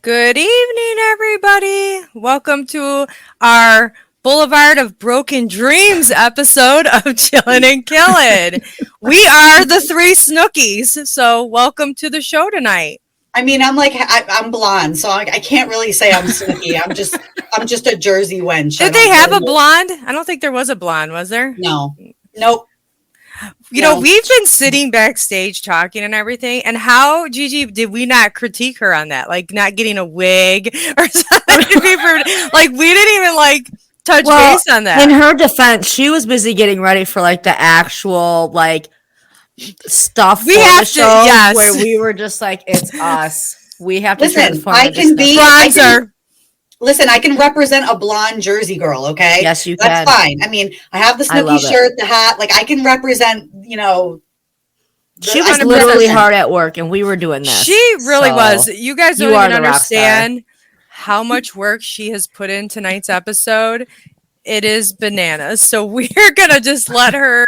Good evening, everybody. Welcome to our Boulevard of Broken Dreams episode of Chillin N Killin. We are the three Snookies, so welcome to the show tonight. I mean, I'm blonde, so I can't really say I'm Snooki. I'm just a Jersey wench. Did they have a blonde? I don't think there was a blonde, was there? No. Nope. You know, we've been sitting backstage talking and everything, and how, Gigi, did we not critique her on that? Like, not getting a wig or something? Like, we didn't even, touch base on that. In her defense, she was busy getting ready for, the actual, stuff we have the show, to, yes. where we were just like, it's us. We have to Listen, I can represent a blonde Jersey girl, okay? Yes, you can. That's fine. I mean, I have the Snooki shirt, the hat. I can represent, she was literally hard at work, and we were doing this. She really was. You guys don't even understand how much work she has put in tonight's episode. It is bananas. So we're going to just let her,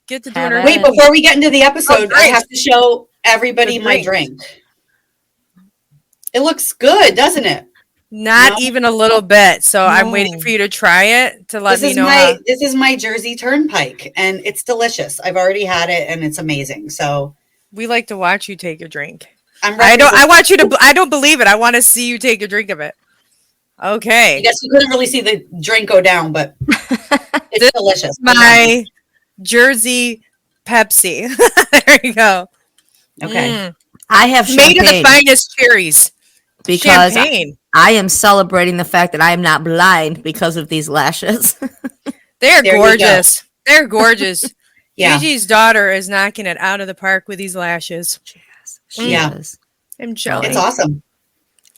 get to doing her. Wait, before we get into the episode, I have to show everybody my drink. It looks good, doesn't it? Not even a little bit. So I'm waiting for you to try it to let me know. This is my Jersey Turnpike, and it's delicious. I've already had it, and it's amazing. So we like to watch you take your drink. I don't believe it. I want to see you take a drink of it. Okay. I guess you couldn't really see the drink go down, but it's delicious. My Jersey Pepsi. There you go. Okay. I have champagne. Made of the finest cherries. Because I am celebrating the fact that I am not blind because of these lashes. They're gorgeous. They're gorgeous. Yeah. Gigi's daughter is knocking it out of the park with these lashes. She is. I'm jelly. It's awesome.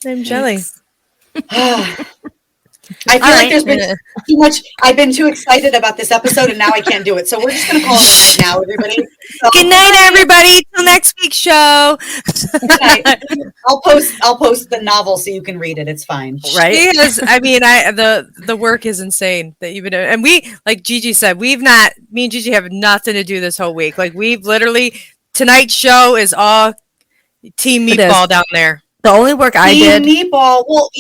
I'm jelly. I feel like there's been too much. I've been too excited about this episode, and now I can't do it. So we're just going to call it now, everybody. So, good night, everybody. Till next week's show. I'll post the novel so you can read it. It's fine, right? The work is insane that you've been doing, and we, like Gigi said, me and Gigi have nothing to do this whole week. Like we've literally tonight's show is all Team Meatball down there. The only work I did. Team Meatball. Well,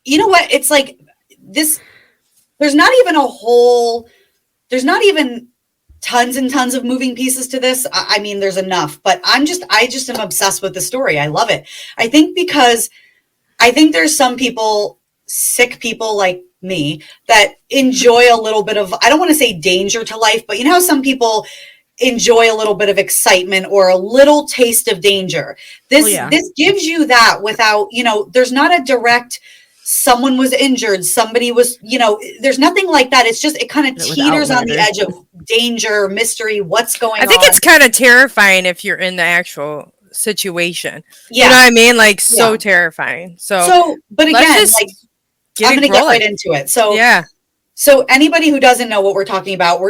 you know what? It's like this. There's not even tons and tons of moving pieces to this. I mean, there's enough, but I just am obsessed with the story. I love it. I think there's some people, sick people like me, that enjoy a little bit of, I don't want to say danger to life, but you know how some people enjoy a little bit of excitement or a little taste of danger. This gives you that without, there's not a direct, someone was injured, somebody was, there's nothing like that. It's just, it kind of teeters on the edge of danger, mystery, what's going on. I think it's kind of terrifying if you're in the actual situation. Yeah. You know what I mean? So terrifying. But again, I'm going to get right into it. So anybody who doesn't know what we're talking about,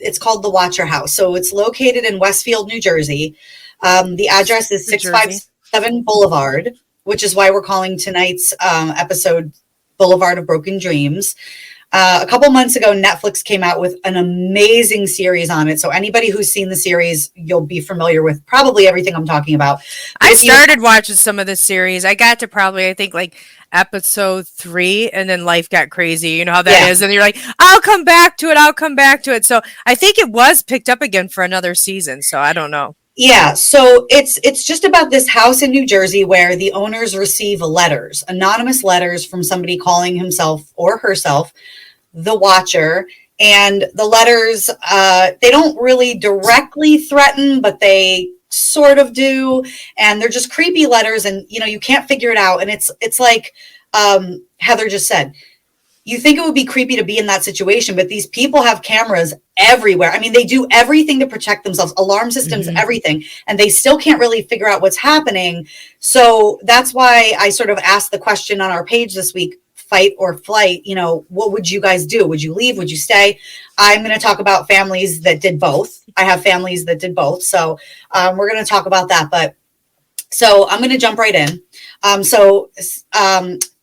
it's called the Watcher House. So it's located in Westfield, New Jersey. The address is 657 Boulevard, which is why we're calling tonight's episode Boulevard of Broken Dreams. A couple months ago, Netflix came out with an amazing series on it. So anybody who's seen the series, you'll be familiar with probably everything I'm talking about. I started watching some of this series. I got to probably, I think, episode 3, and then life got crazy. You know how that is. And you're like, I'll come back to it. So I think it was picked up again for another season. So I don't know. Yeah, so it's just about this house in New Jersey where the owners receive letters, anonymous letters from somebody calling himself or herself the Watcher. And the letters, they don't really directly threaten, but they sort of do. And they're just creepy letters, and you can't figure it out. And it's like Heather just said. You think it would be creepy to be in that situation, but these people have cameras everywhere. I mean, they do everything to protect themselves, alarm systems, everything, and they still can't really figure out what's happening. So that's why I sort of asked the question on our page this week, fight or flight, what would you guys do? Would you leave? Would you stay? I'm going to talk about families that did both. I have families that did both. So we're going to talk about that. But so I'm going to jump right in.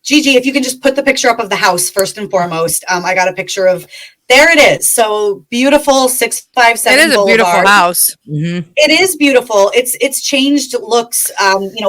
Gigi, if you can just put the picture up of the house first and foremost. I got a picture of, there it is. So beautiful, 657 It is a Boulevard. beautiful house. Mm-hmm. It is beautiful. It's changed looks,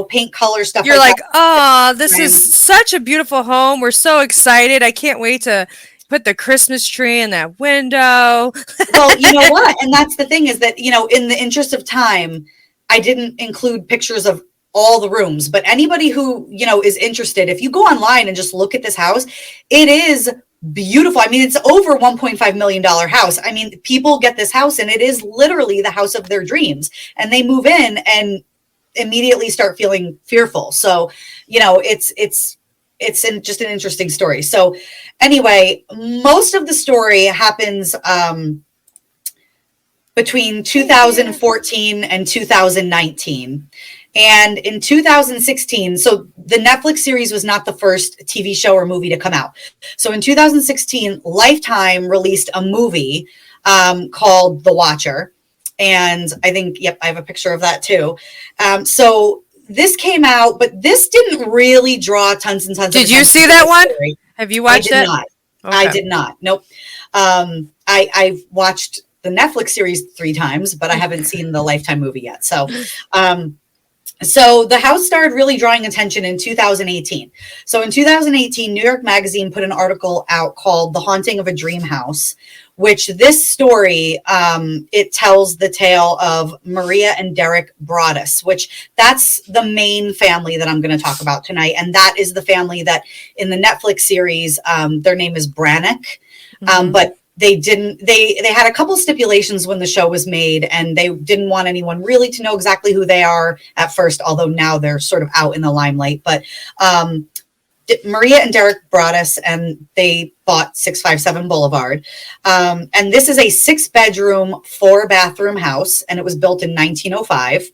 paint color stuff. You're like, that. oh, this is such a beautiful home. We're so excited. I can't wait to put the Christmas tree in that window. Well, you know what? And that's the thing is that, in the interest of time, I didn't include pictures of all the rooms, but anybody who, is interested, if you go online and just look at this house, it is beautiful. I mean, it's over $1.5 million house. I mean, people get this house and it is literally the house of their dreams, and they move in and immediately start feeling fearful. So, it's just an interesting story. So anyway, most of the story happens between 2014 and 2019. And in 2016, so the Netflix series was not the first TV show or movie to come out. So in 2016, Lifetime released a movie called The Watcher. And I think, I have a picture of that too. So this came out, but this didn't really draw tons and tons of attention. Did you see that one? Story. Have you watched it? Not. Okay. I did not. Nope. I've watched the Netflix series 3 times, but I haven't seen the Lifetime movie yet. So, so the house started really drawing attention in 2018. So in 2018, New York Magazine put an article out called The Haunting of a Dream House, which this story, it tells the tale of Maria and Derek Broaddus, which that's the main family that I'm going to talk about tonight. And that is the family that in the Netflix series, their name is Brannick. But they had a couple stipulations when the show was made, and they didn't want anyone really to know exactly who they are at first, although now they're sort of out in the limelight. But Maria and Derek Broaddus, and they bought 657 Boulevard. And this is a 6-bedroom, 4-bathroom house, and it was built in 1905.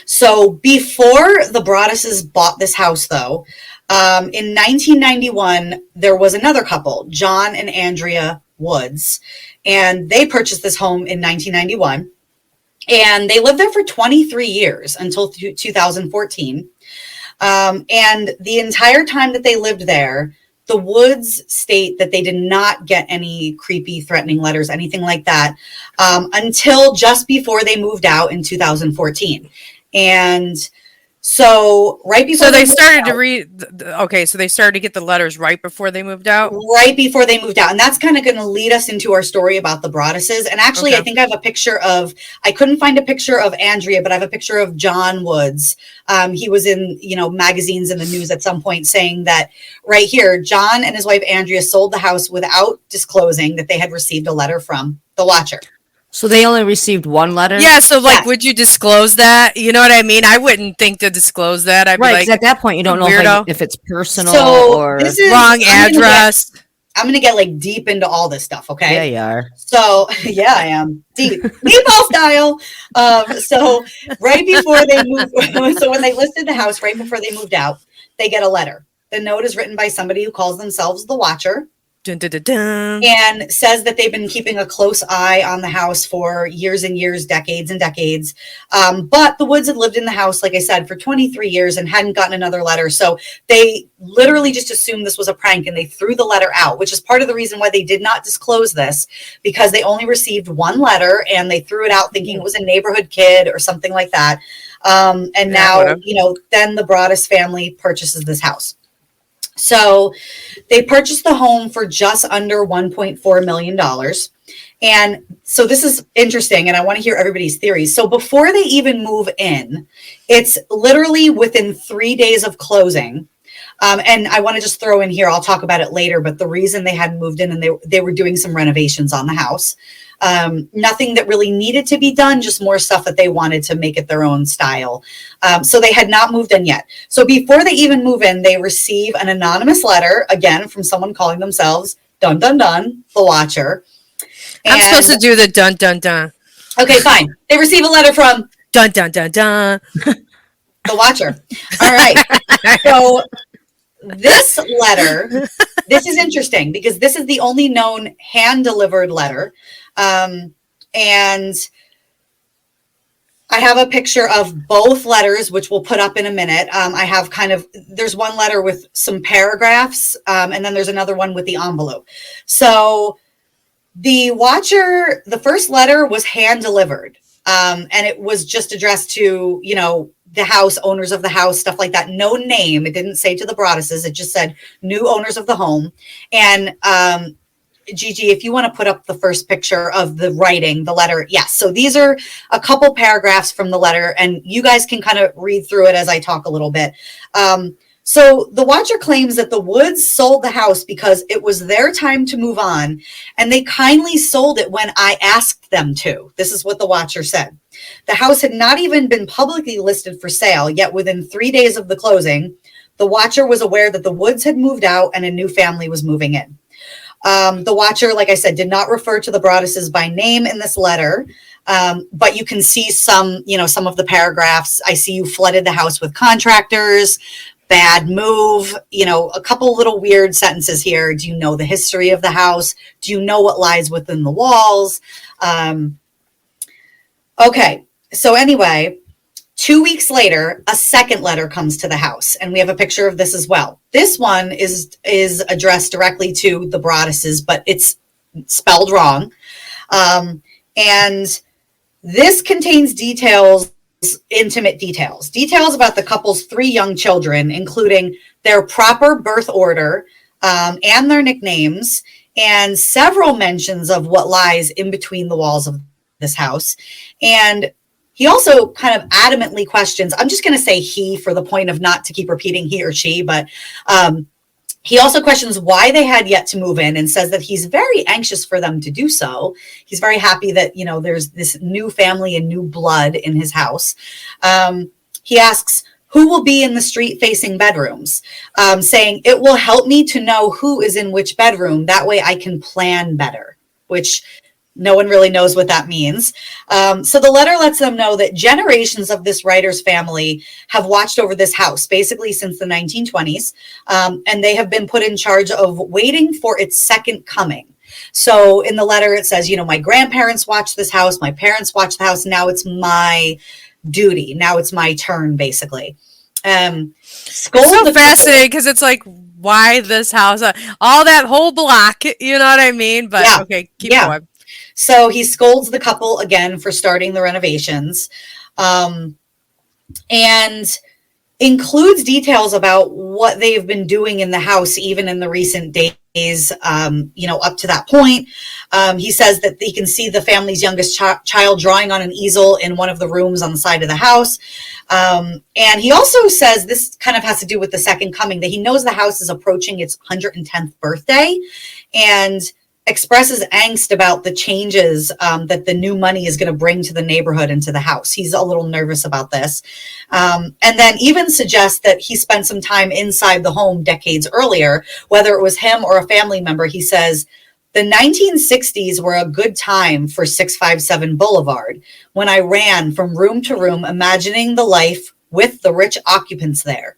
So before the Broadduses bought this house, though, in 1991, there was another couple, John and Andrea Woods, and they purchased this home in 1991, and they lived there for 23 years until 2014. And the entire time that they lived there, the Woods state that they did not get any creepy, threatening letters, anything like that, until just before they moved out in 2014. And so right before so they started to read. Okay, so they started to get the letters right before they moved out. Right before they moved out, and that's kind of going to lead us into our story about the Broadduses. And actually, I think I have a picture of. I couldn't find a picture of Andrea, but I have a picture of John Woods. He was in magazines and the news at some point saying that right here, John and his wife Andrea sold the house without disclosing that they had received a letter from the Watcher. So they only received one letter? Yeah, so would you disclose that? You know what I mean? I wouldn't think to disclose that. I'd be like, at that point, you don't know if it's personal or wrong address. I'm going to get deep into all this stuff, okay? Yeah, you are. So, yeah, I am. Deep. Meatball style. So right before they moved, so when they listed the house, right before they moved out, they get a letter. The note is written by somebody who calls themselves the Watcher. Dun, dun, dun, dun. And says that they've been keeping a close eye on the house for years and years, decades and decades. But the Woods had lived in the house, like I said, for 23 years and hadn't gotten another letter. So they literally just assumed this was a prank and they threw the letter out, which is part of the reason why they did not disclose this, because they only received one letter and they threw it out thinking it was a neighborhood kid or something like that. And now, then the Broaddus family purchases this house. So they purchased the home for just under $1.4 million. And so this is interesting, and I want to hear everybody's theories. So before they even move in, it's literally within 3 days of closing. And I want to just throw in here, I'll talk about it later, but the reason they hadn't moved in and they were doing some renovations on the house. Nothing that really needed to be done, just more stuff that they wanted to make it their own style. So they had not moved in yet. So before they even move in, they receive an anonymous letter, again, from someone calling themselves, dun, dun, dun, the Watcher. I'm supposed to do the dun, dun, dun. Okay, fine. They receive a letter from dun, dun, dun, dun. The Watcher. All right. So this letter, this is interesting because this is the only known hand-delivered letter. And I have a picture of both letters, which we'll put up in a minute. I have there's one letter with some paragraphs, and then there's another one with the envelope. So the Watcher, the first letter was hand delivered, and it was just addressed to, the house, owners of the house, stuff like that. No name. It didn't say to the Broadduses. It just said new owners of the home. And Gigi, if you want to put up the first picture of the writing, the letter. Yes. So these are a couple paragraphs from the letter, and you guys can kind of read through it as I talk a little bit. So the Watcher claims that the Woods sold the house because it was their time to move on, and they kindly sold it when I asked them to. This is what the Watcher said. The house had not even been publicly listed for sale, yet within 3 days of the closing, the Watcher was aware that the Woods had moved out and a new family was moving in. The Watcher, like I said, did not refer to the Broadduses by name in this letter, but you can see some of the paragraphs. I see you flooded the house with contractors. Bad move, a couple little weird sentences here. Do you know the history of the house? Do you know what lies within the walls? Okay, so anyway, 2 weeks later, a second letter comes to the house, and we have a picture of this as well. This one is addressed directly to the Broadduses, but it's spelled wrong. And this contains intimate details about the couple's 3 young children, including their proper birth order and their nicknames, and several mentions of what lies in between the walls of this house. And he also kind of adamantly questions, I'm just going to say he for the point of not to keep repeating he or she, but he also questions why they had yet to move in and says that he's very anxious for them to do so. He's very happy that, there's this new family and new blood in his house. He asks, who will be in the street-facing bedrooms, saying, it will help me to know who is in which bedroom. That way I can plan better, which no one really knows what that means. So the letter lets them know that generations of this writer's family have watched over this house, basically since the 1920s, and they have been put in charge of waiting for its second coming. So in the letter, it says, my grandparents watched this house, my parents watched the house, now it's my duty. Now it's my turn, basically. It's so fascinating because it's like, why this house? All that whole block, you know what I mean? But yeah. Okay, keep going. So he scolds the couple again for starting the renovations, and includes details about what they've been doing in the house, even in the recent days, up to that point. He says that he can see the family's youngest child drawing on an easel in one of the rooms on the side of the house. And he also says, this kind of has to do with the second coming, that he knows the house is approaching its 110th birthday, and expresses angst about the changes that the new money is going to bring to the neighborhood and to the house. He's a little nervous about this. And then even suggests that he spent some time inside the home decades earlier, whether it was him or a family member. He says, the 1960s were a good time for 657 Boulevard, when I ran from room to room, imagining the life with the rich occupants there.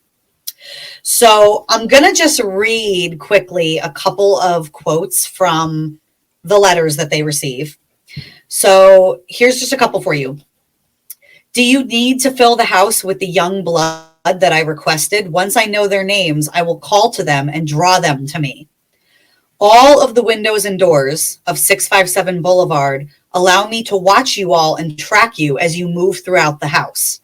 So I'm going to just read quickly a couple of quotes from the letters that they receive. So here's just a couple for you. Do you need to fill the house with the young blood that I requested? Once I know their names, I will call to them and draw them to me. All of the windows and doors of 657 Boulevard allow me to watch you all and track you as you move throughout the house.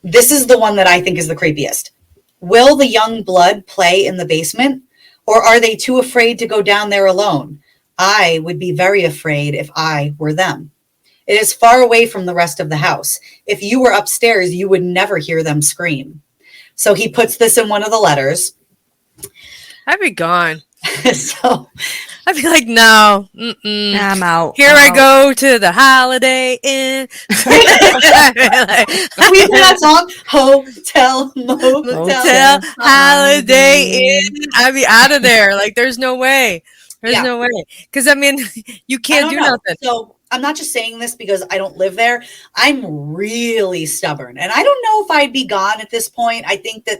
This is the one that I think is the creepiest. Will the young blood play in the basement, or are they too afraid to go down there alone? I would be very afraid if I were them. It is far away from the rest of the house. If you were upstairs, you would never hear them scream. So he puts this in one of the letters. I'd be gone. So I'd be like, no, I'm out. Here I go to the Holiday Inn. We do that song, Hotel, Motel, Holiday Inn. I'd be out of there. Like, there's no way. There's no way. Because, I mean, you can't do nothing. So I'm not just saying this because I don't live there. I'm really stubborn. And I don't know if I'd be gone at this point. I think that,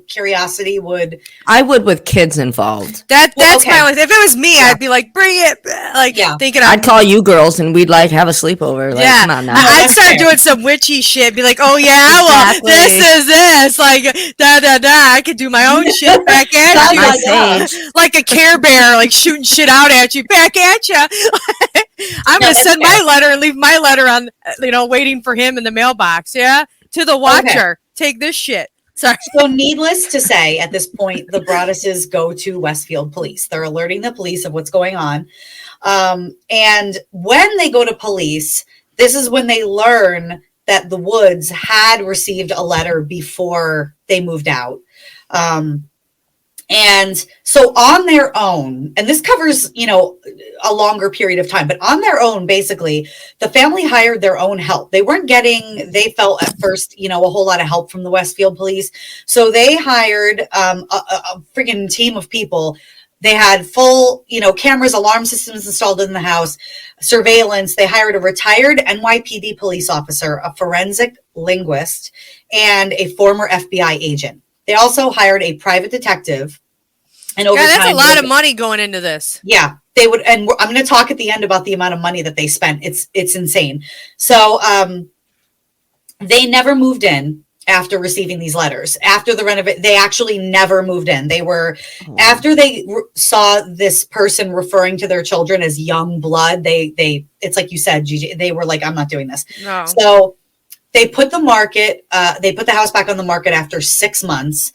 curiosity would. I would with kids involved. That's my life. If it was me, I'd be like, bring it. Like, thinking I'd call you girls and we'd like have a sleepover. Like, come on now. I'd start doing some witchy shit. Be like, oh yeah, well, this is this. Like, I could do my own shit back at you. Like a Care Bear, like shooting shit out at you, back at you. I'm going to send my letter and leave my letter on, waiting for him in the mailbox. Yeah. To the watcher. Take this shit. Sorry. So needless to say, at this point, the Broadduses go to Westfield police. They're alerting the police of what's going on. And when they go to police, this is when they learn that the Woods had received a letter before they moved out. And so on their own, and this covers, a longer period of time, but on their own, basically, the family hired their own help. They weren't getting, they felt at first, a whole lot of help from the Westfield police. So they hired a freaking team of people. They had full, cameras, alarm systems installed in the house, surveillance. They hired a retired NYPD police officer, a forensic linguist, and a former FBI agent. They also hired a private detective. And over time, that's a lot of money going into this. Yeah, they would. And I'm going to talk at the end about the amount of money that they spent. It's insane. So they never moved in after receiving these letters. After the renovation, they actually never moved in. They were, after they saw this person referring to their children as young blood, it's like you said, Gigi, they were like, I'm not doing this. No. So they put the house back on the market after 6 months,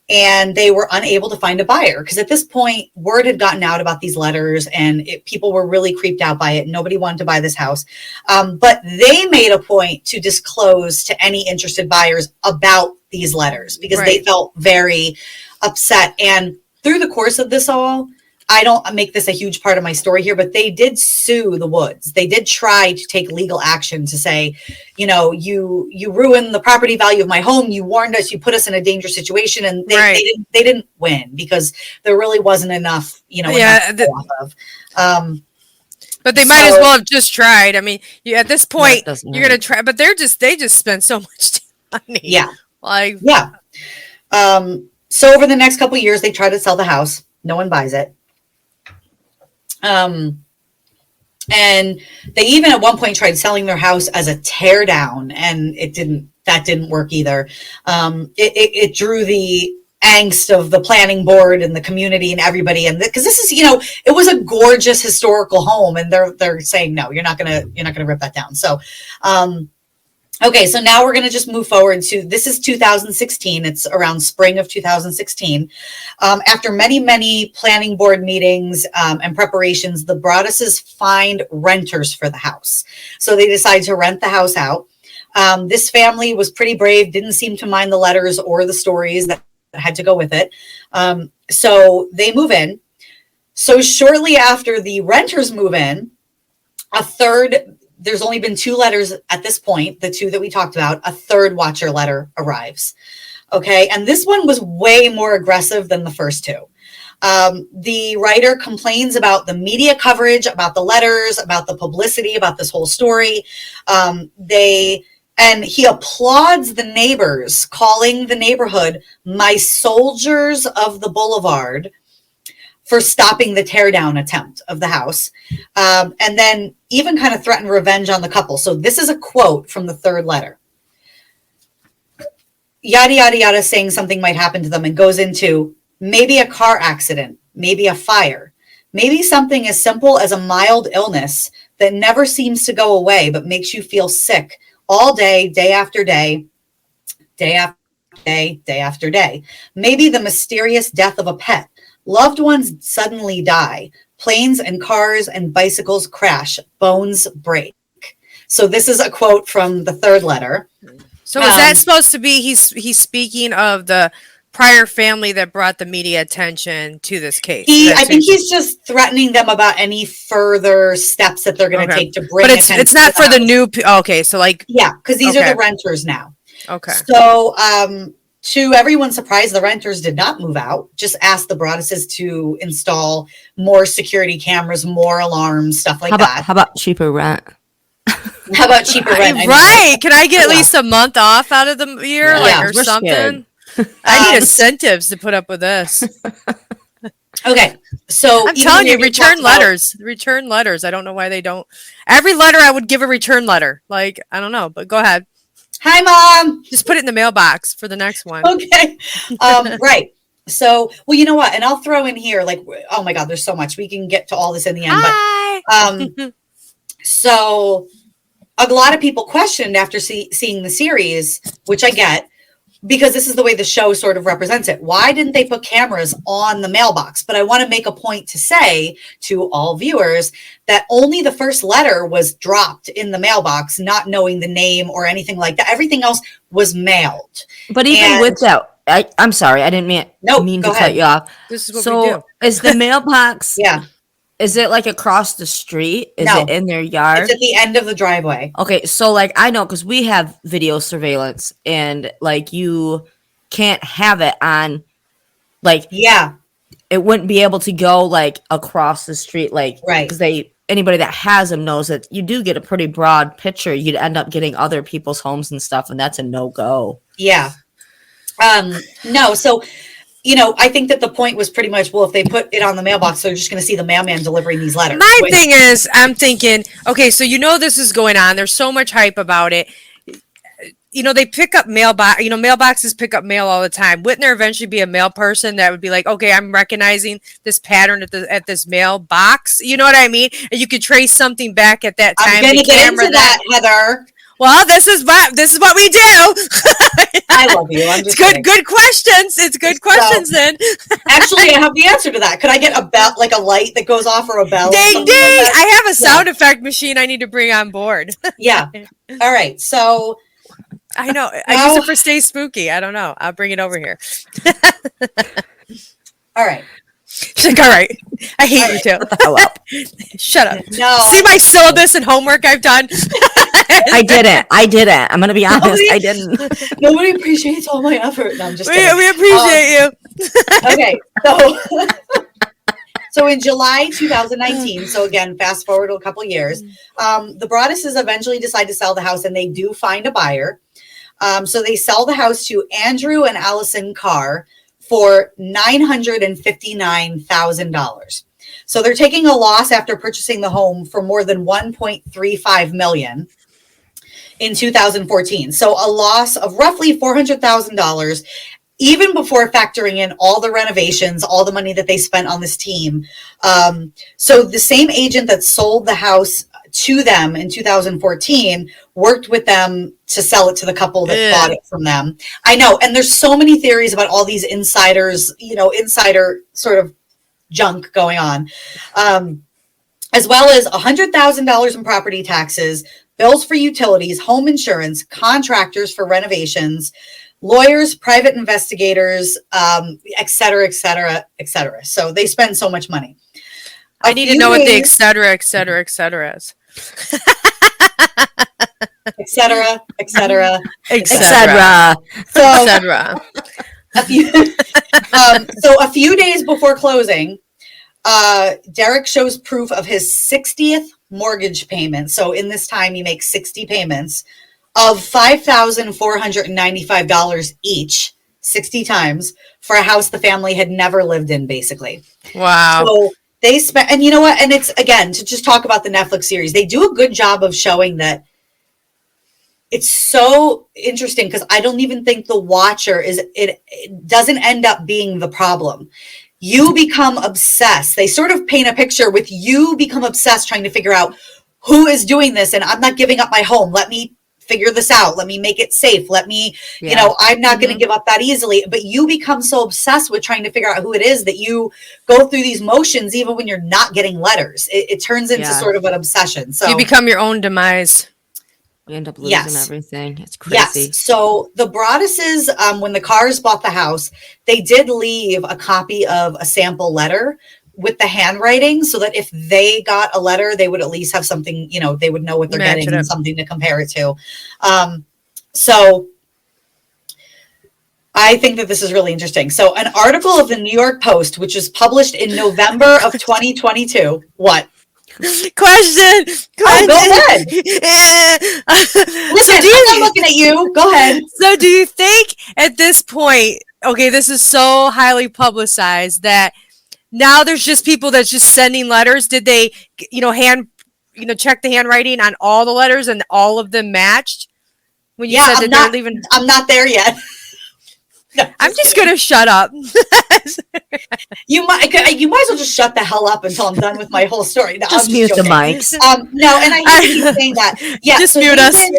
and they were unable to find a buyer because at this point, word had gotten out about these letters, and people were really creeped out by it. Nobody wanted to buy this house. But they made a point to disclose to any interested buyers about these letters because they felt very upset. And through the course of this all, I don't make this a huge part of my story here, but they did sue the Woods. They did try to take legal action to say, you ruined the property value of my home. You warned us. You put us in a dangerous situation, and they didn't win because there really wasn't enough, enough to go off of. But they might as well have just tried. I mean, at this point, you're gonna try, but they just spend so much money. Yeah, yeah. So over the next couple of years, they try to sell the house. No one buys it. And they even at one point tried selling their house as a tear down, and that didn't work either. It drew the angst of the planning board and the community and everybody. And because this is, it was a gorgeous historical home, and they're saying, no, you're not going to rip that down. So, okay, so now we're going to just move forward to, this is 2016. It's around spring of 2016. After many, many planning board meetings and preparations, the Broadduses find renters for the house. So they decide to rent the house out. This family was pretty brave, didn't seem to mind the letters or the stories that had to go with it. So they move in. So shortly after the renters move in, there's only been 2 letters at this point, the 2 that we talked about. A third watcher letter arrives. Okay. And this one was way more aggressive than the first 2. The writer complains about the media coverage, about the letters, about the publicity, about this whole story. And he applauds the neighbors, calling the neighborhood my soldiers of the boulevard, for stopping the teardown attempt of the house. And then even kind of threatened revenge on the couple. So this is a quote from the third letter. Yada, yada, yada, saying something might happen to them, and goes into maybe a car accident, maybe a fire, maybe something as simple as a mild illness that never seems to go away, but makes you feel sick all day, day after day, day after day, day after day. Maybe the mysterious death of a pet. Loved ones suddenly die. Planes and cars and bicycles crash. Bones break. So this is a quote from the third letter. So is that supposed to be he's speaking of the prior family that brought the media attention to this case? I think he's just threatening them about any further steps that they're going to take to bring. But it's not for the new. Okay, so like because these are the renters now. Okay. So To everyone's surprise, the renters did not move out, just asked the Broadduses to install more security cameras, more alarms, stuff like that. How about cheaper rent? How about cheaper rent? Right. Can I get at least a month off out of the year or we're something? I need incentives to put up with this. Okay. So I'm telling you, return letters. Return letters. I don't know why they don't. Every letter I would give a return letter. Like, I don't know, but go ahead. Hi, Mom. Just put it in the mailbox for the next one. Okay. Right. So, well, you know what? And I'll throw in here, like, oh my God, there's so much. We can get to all this in the end. Hi. But so a lot of people questioned after seeing the series, which I get, because this is the way the show sort of represents it. Why didn't they put cameras on the mailbox? But I want to make a point to say to all viewers that only the first letter was dropped in the mailbox, not knowing the name or anything like that. Everything else was mailed. But even with that, I'm sorry, I didn't mean to cut you off. This is what we do. Is the mailbox? Yeah. Is it like across the street? Is it in their yard? It's at the end of the driveway. Okay, so like I know because we have video surveillance, and like you can't have it on, like it wouldn't be able to go like across the street, like because anybody that has them knows that you do get a pretty broad picture. You'd end up getting other people's homes and stuff, and that's a no-go. Yeah. No, so I think that the point was pretty much, well, if they put it on the mailbox, they're just going to see the mailman delivering these letters. My thing is, I'm thinking, okay, so this is going on. There's so much hype about it. They pick up mailbox. Mailboxes pick up mail all the time. Wouldn't there eventually be a mail person that would be like, okay, I'm recognizing this pattern at this mailbox? You know what I mean? And you could trace something back at that time. I'm going to get into that, Heather. Well, this is what we do. I love you. I'm just good questions. It's good questions then. Actually, I have the answer to that. Could I get a bell, like a light that goes off, or a bell? Ding ding! Like I have a sound effect machine I need to bring on board. Yeah. All right. So I know. I use it for Stay Spooky. I don't know. I'll bring it over here. All right. She's like, all right. I hate you too. Shut the hell up. Shut up. No. See my syllabus and homework I've done? I didn't. I'm going to be honest. I didn't. Nobody appreciates all my effort. No, I'm just kidding. We appreciate you. Okay. So in July 2019, so again, fast forward a couple years, the Broadduses eventually decide to sell the house, and they do find a buyer. So they sell the house to Andrew and Allison Carr for $959,000. So they're taking a loss after purchasing the home for more than $1.35 million in 2014. So a loss of roughly $400,000, even before factoring in all the renovations, all the money that they spent on this team. So the same agent that sold the house to them in 2014 worked with them to sell it to the couple that bought it from them. I know. And there's so many theories about all these insiders, insider sort of junk going on, as well as $100,000 in property taxes, bills for utilities, home insurance, contractors for renovations, lawyers, private investigators, et cetera, et cetera, et cetera. So they spend so much money. I need to know what the et cetera, et cetera, et cetera is. Et cetera, et cetera, et cetera. So, et cetera. A few days before closing, Derek shows proof of his 60th mortgage payment. So in this time, he makes 60 payments of $5,495 each, 60 times, for a house the family had never lived in, basically. Wow. So they spent, and you know what? And it's, again, to just talk about the Netflix series, they do a good job of showing that it's so interesting, because I don't even think the watcher it doesn't end up being the problem. You become obsessed. They sort of paint a picture with you become obsessed trying to figure out who is doing this. And I'm not giving up my home. Let me figure this out. Let me make it safe. Let me, I'm not going to give up that easily. But you become so obsessed with trying to figure out who it is that you go through these motions, even when you're not getting letters. It turns into sort of an obsession. So you become your own demise. You end up losing everything. It's crazy. Yes. So the Broadduses, when the Carrs bought the house, they did leave a copy of a sample letter with the handwriting, so that if they got a letter, they would at least have something, they would know what they're getting and something to compare it to. So I think that this is really interesting. So an article of the New York Post, which was published in November of 2022. What? Question. Oh, go ahead. Listen, I'm not looking at you. Go ahead. So do you think at this point, okay, this is so highly publicized that now there's just people that's just sending letters? Did they, check the handwriting on all the letters and all of them matched? When you said that they're leaving, I'm not there yet. No, I'm just gonna shut up. You might as well just shut the hell up until I'm done with my whole story. No, just mute the mics. No, and I hate you saying that. Yeah, just mute us.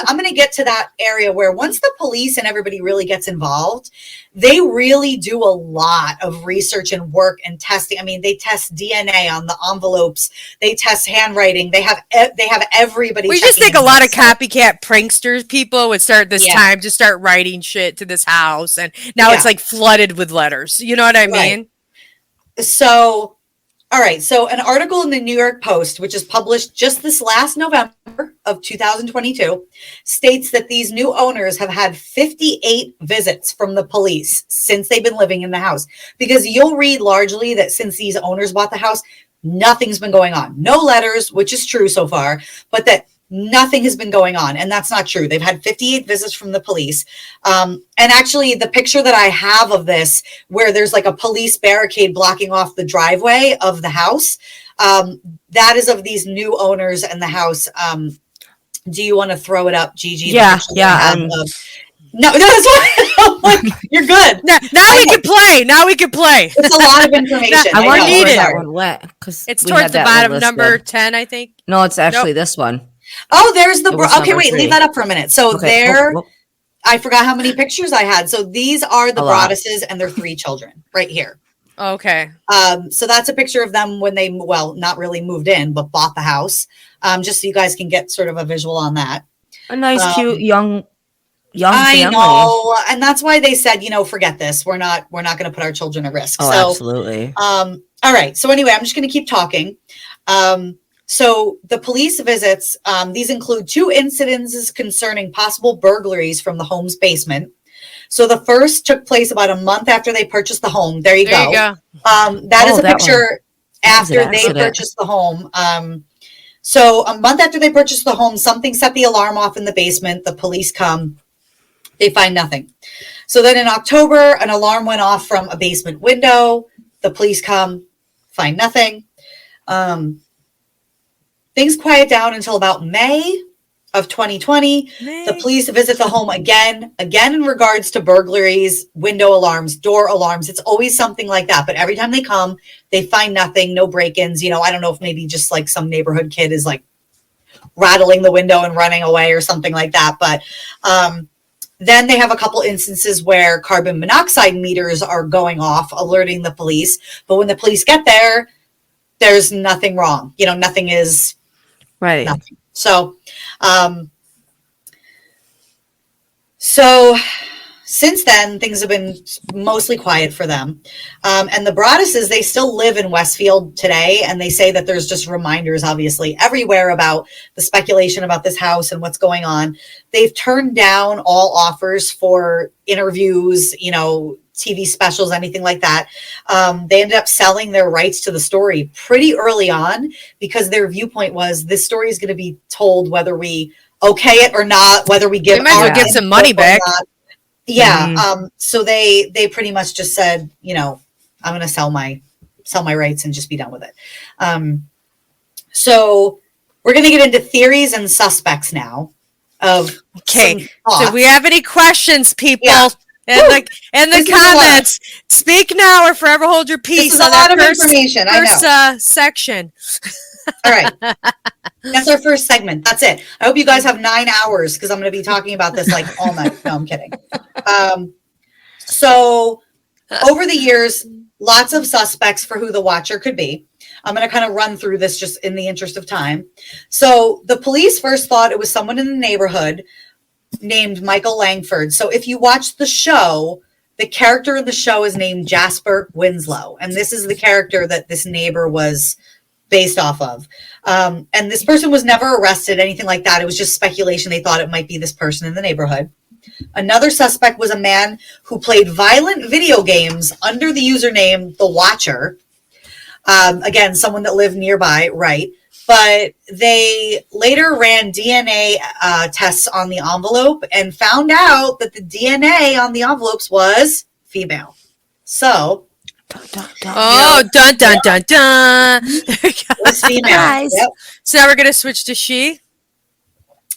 I'm going to get to that area where once the police and everybody really gets involved, they really do a lot of research and work and testing. I mean, they test DNA on the envelopes. They test handwriting. They have everybody. We just think a lot of copycat pranksters people would start this time to start writing shit to this house, and now it's like flooded with letters. You know what I mean? So, all right. So an article in the New York Post, which is published just this last November of 2022, states that these new owners have had 58 visits from the police since they've been living in the house. Because you'll read largely that since these owners bought the house, nothing's been going on. No letters, which is true so far, but that nothing has been going on. And that's not true. They've had 58 visits from the police. And actually, the picture that I have of this, where there's like a police barricade blocking off the driveway of the house, that is of these new owners in the house. Do you want to throw it up, Gigi? Yeah. No, that's why. You're good. Now we can play. Now we can play. It's a lot of information. I want to need that one wet because it's towards the bottom, number 10, I think. No, it's actually this one. Oh, there's the. Okay, wait. Leave that up for a minute. So there, I forgot how many pictures I had. So these are the Broadduses and their 3 children right here. Okay. So that's a picture of them when they, not really moved in, but bought the house. Just so you guys can get sort of a visual on that. A nice, cute, young I family. know, and that's why they said, forget this. We're not going to put our children at risk. Oh, absolutely. All right. So anyway, I'm just going to keep talking. So the police visits, these include 2 incidences concerning possible burglaries from the home's basement. So the first took place about a month after they purchased the home. There you go. That is a picture after they purchased the home. So a month after they purchased the home, something set the alarm off in the basement. The police come. They find nothing. So then in October, an alarm went off from a basement window. The police come, find nothing. Things quiet down until about May of 2020. The police visit the home again in regards to burglaries, window alarms, door alarms. It's always something like that. But every time they come, they find nothing, no break-ins. I don't know if maybe just like some neighborhood kid is like rattling the window and running away or something like that. But then they have a couple instances where carbon monoxide meters are going off, alerting the police. But when the police get there, there's nothing wrong. Nothing is right. Nothing. So, since then, things have been mostly quiet for them. And the Broadduses, they still live in Westfield today. And they say that there's just reminders, obviously, everywhere about the speculation about this house and what's going on. They've turned down all offers for interviews, TV specials, anything like that. They ended up selling their rights to the story pretty early on because their viewpoint was this story is going to be told whether we okay it or not, whether we give get some money back. Yeah. Mm-hmm. So they pretty much just said, I'm going to sell my rights and just be done with it. So we're going to get into theories and suspects now. Okay. So we have any questions, people? Yeah. In the comments, speak now or forever hold your peace. This is a lot of information. First section. All right. That's our first segment. That's it. I hope you guys have 9 hours because I'm going to be talking about this like all night. No, I'm kidding. So over the years, lots of suspects for who the watcher could be. I'm going to kind of run through this just in the interest of time. So the police first thought it was someone in the neighborhood named Michael Langford. So if you watch the show, the character in the show is named Jasper Winslow. And this is the character that this neighbor was based off of. And this person was never arrested, anything like that. It was just speculation. They thought it might be this person in the neighborhood. Another suspect was a man who played violent video games under the username The Watcher. Again, someone that lived nearby, right? But they later ran DNA tests on the envelope and found out that the DNA on the envelopes was female. So, dun, dun, dun. It was female. Nice. Yep. So now we're going to switch to she?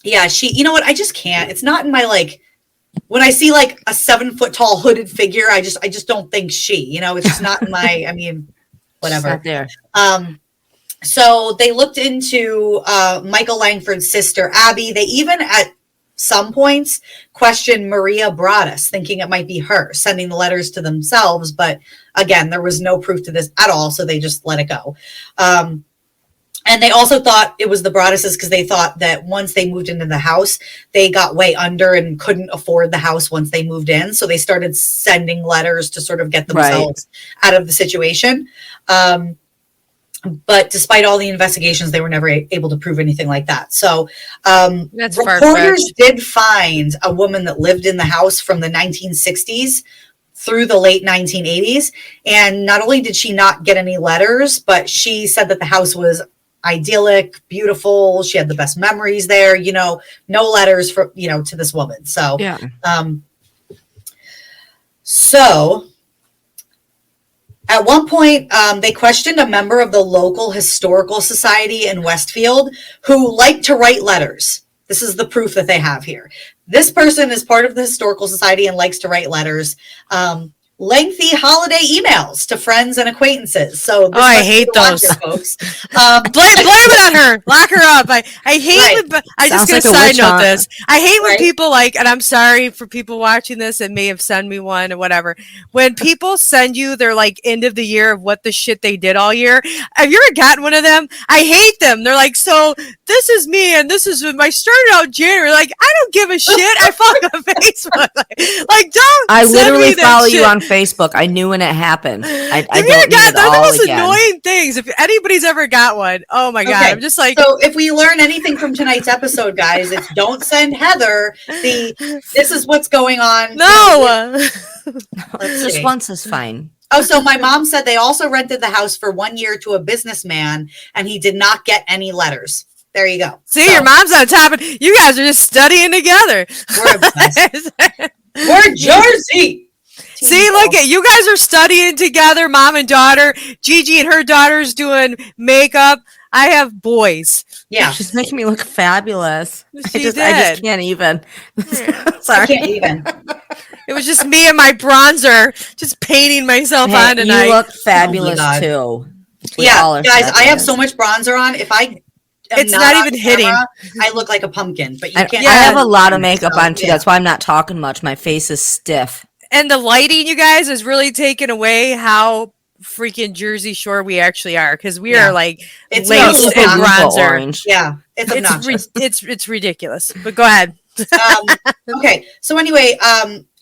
Yeah, she, you know what? I just can't. It's not in my, like, when I see like a 7 foot tall hooded figure, I just don't think she, you know, it's just not in my, I mean, whatever. Not there. So they looked into Michael Langford's sister, Abby. They even at some points questioned Maria Broaddus, thinking it might be her sending the letters to themselves. But again, there was no proof to this at all. So they just let it go. And they also thought it was the Broadduses because they thought that once they moved into the house, they got way under and couldn't afford the house once they moved in. So they started sending letters to sort of get themselves out of the situation. But despite all the investigations, they were never able to prove anything like that. So That's reporters did find a woman that lived in the house from the 1960s through the late 1980s. And not only did she not get any letters, but she said that the house was idyllic, beautiful. She had the best memories there, you know, no letters for, you know, to this woman. So, Yeah. So at one point, they questioned a member of the local historical society in Westfield who liked to write letters. This is the proof that they have here. This person is part of the historical society and likes to write letters. Lengthy holiday emails to friends and acquaintances. So this I hate those, folks. blame it on her. Lock her up. I hate. When, I just gonna side note this. I hate when people like, and I'm sorry for people watching this and may have sent me one or whatever. When people send you their like end of the year of what the shit they did all year. Have you ever gotten one of them? I hate them. They're like, so this is me and this is when I started out January. Like, I don't give a shit. I follow on Facebook. Like don't. I literally follow shit. you on Facebook. I knew when it happened. I don't they're need it the all most again. annoying things. If anybody's ever got one, oh my god, I'm just like. So if we learn anything from tonight's episode, guys, it's don't send Heather this is what's going on. No, Just once is fine. Oh, so my mom said they also rented the house for 1 year to a businessman, and he did not get any letters. There you go. See, your mom's on top of it. You guys are just studying together. We're obsessed. We're Jersey. See, look at you guys are studying together, mom and daughter. Gigi and her daughter's doing makeup. I have boys. Yeah, she's making me look fabulous. I just can't even. Sorry, I can't even. It was just me and my bronzer, just painting myself on tonight. You look fabulous too. Yeah, guys, I have so much bronzer on. If I it's not even hitting. I look like a pumpkin, but you can't. I have a lot of makeup on too. That's why I'm not talking much. My face is stiff. And the lighting, you guys, is really taking away how freaking Jersey Shore we actually are, because we are like it's lace and bronzer. Orange. Yeah, it's obnoxious. It's ridiculous. But go ahead. Okay, so anyway,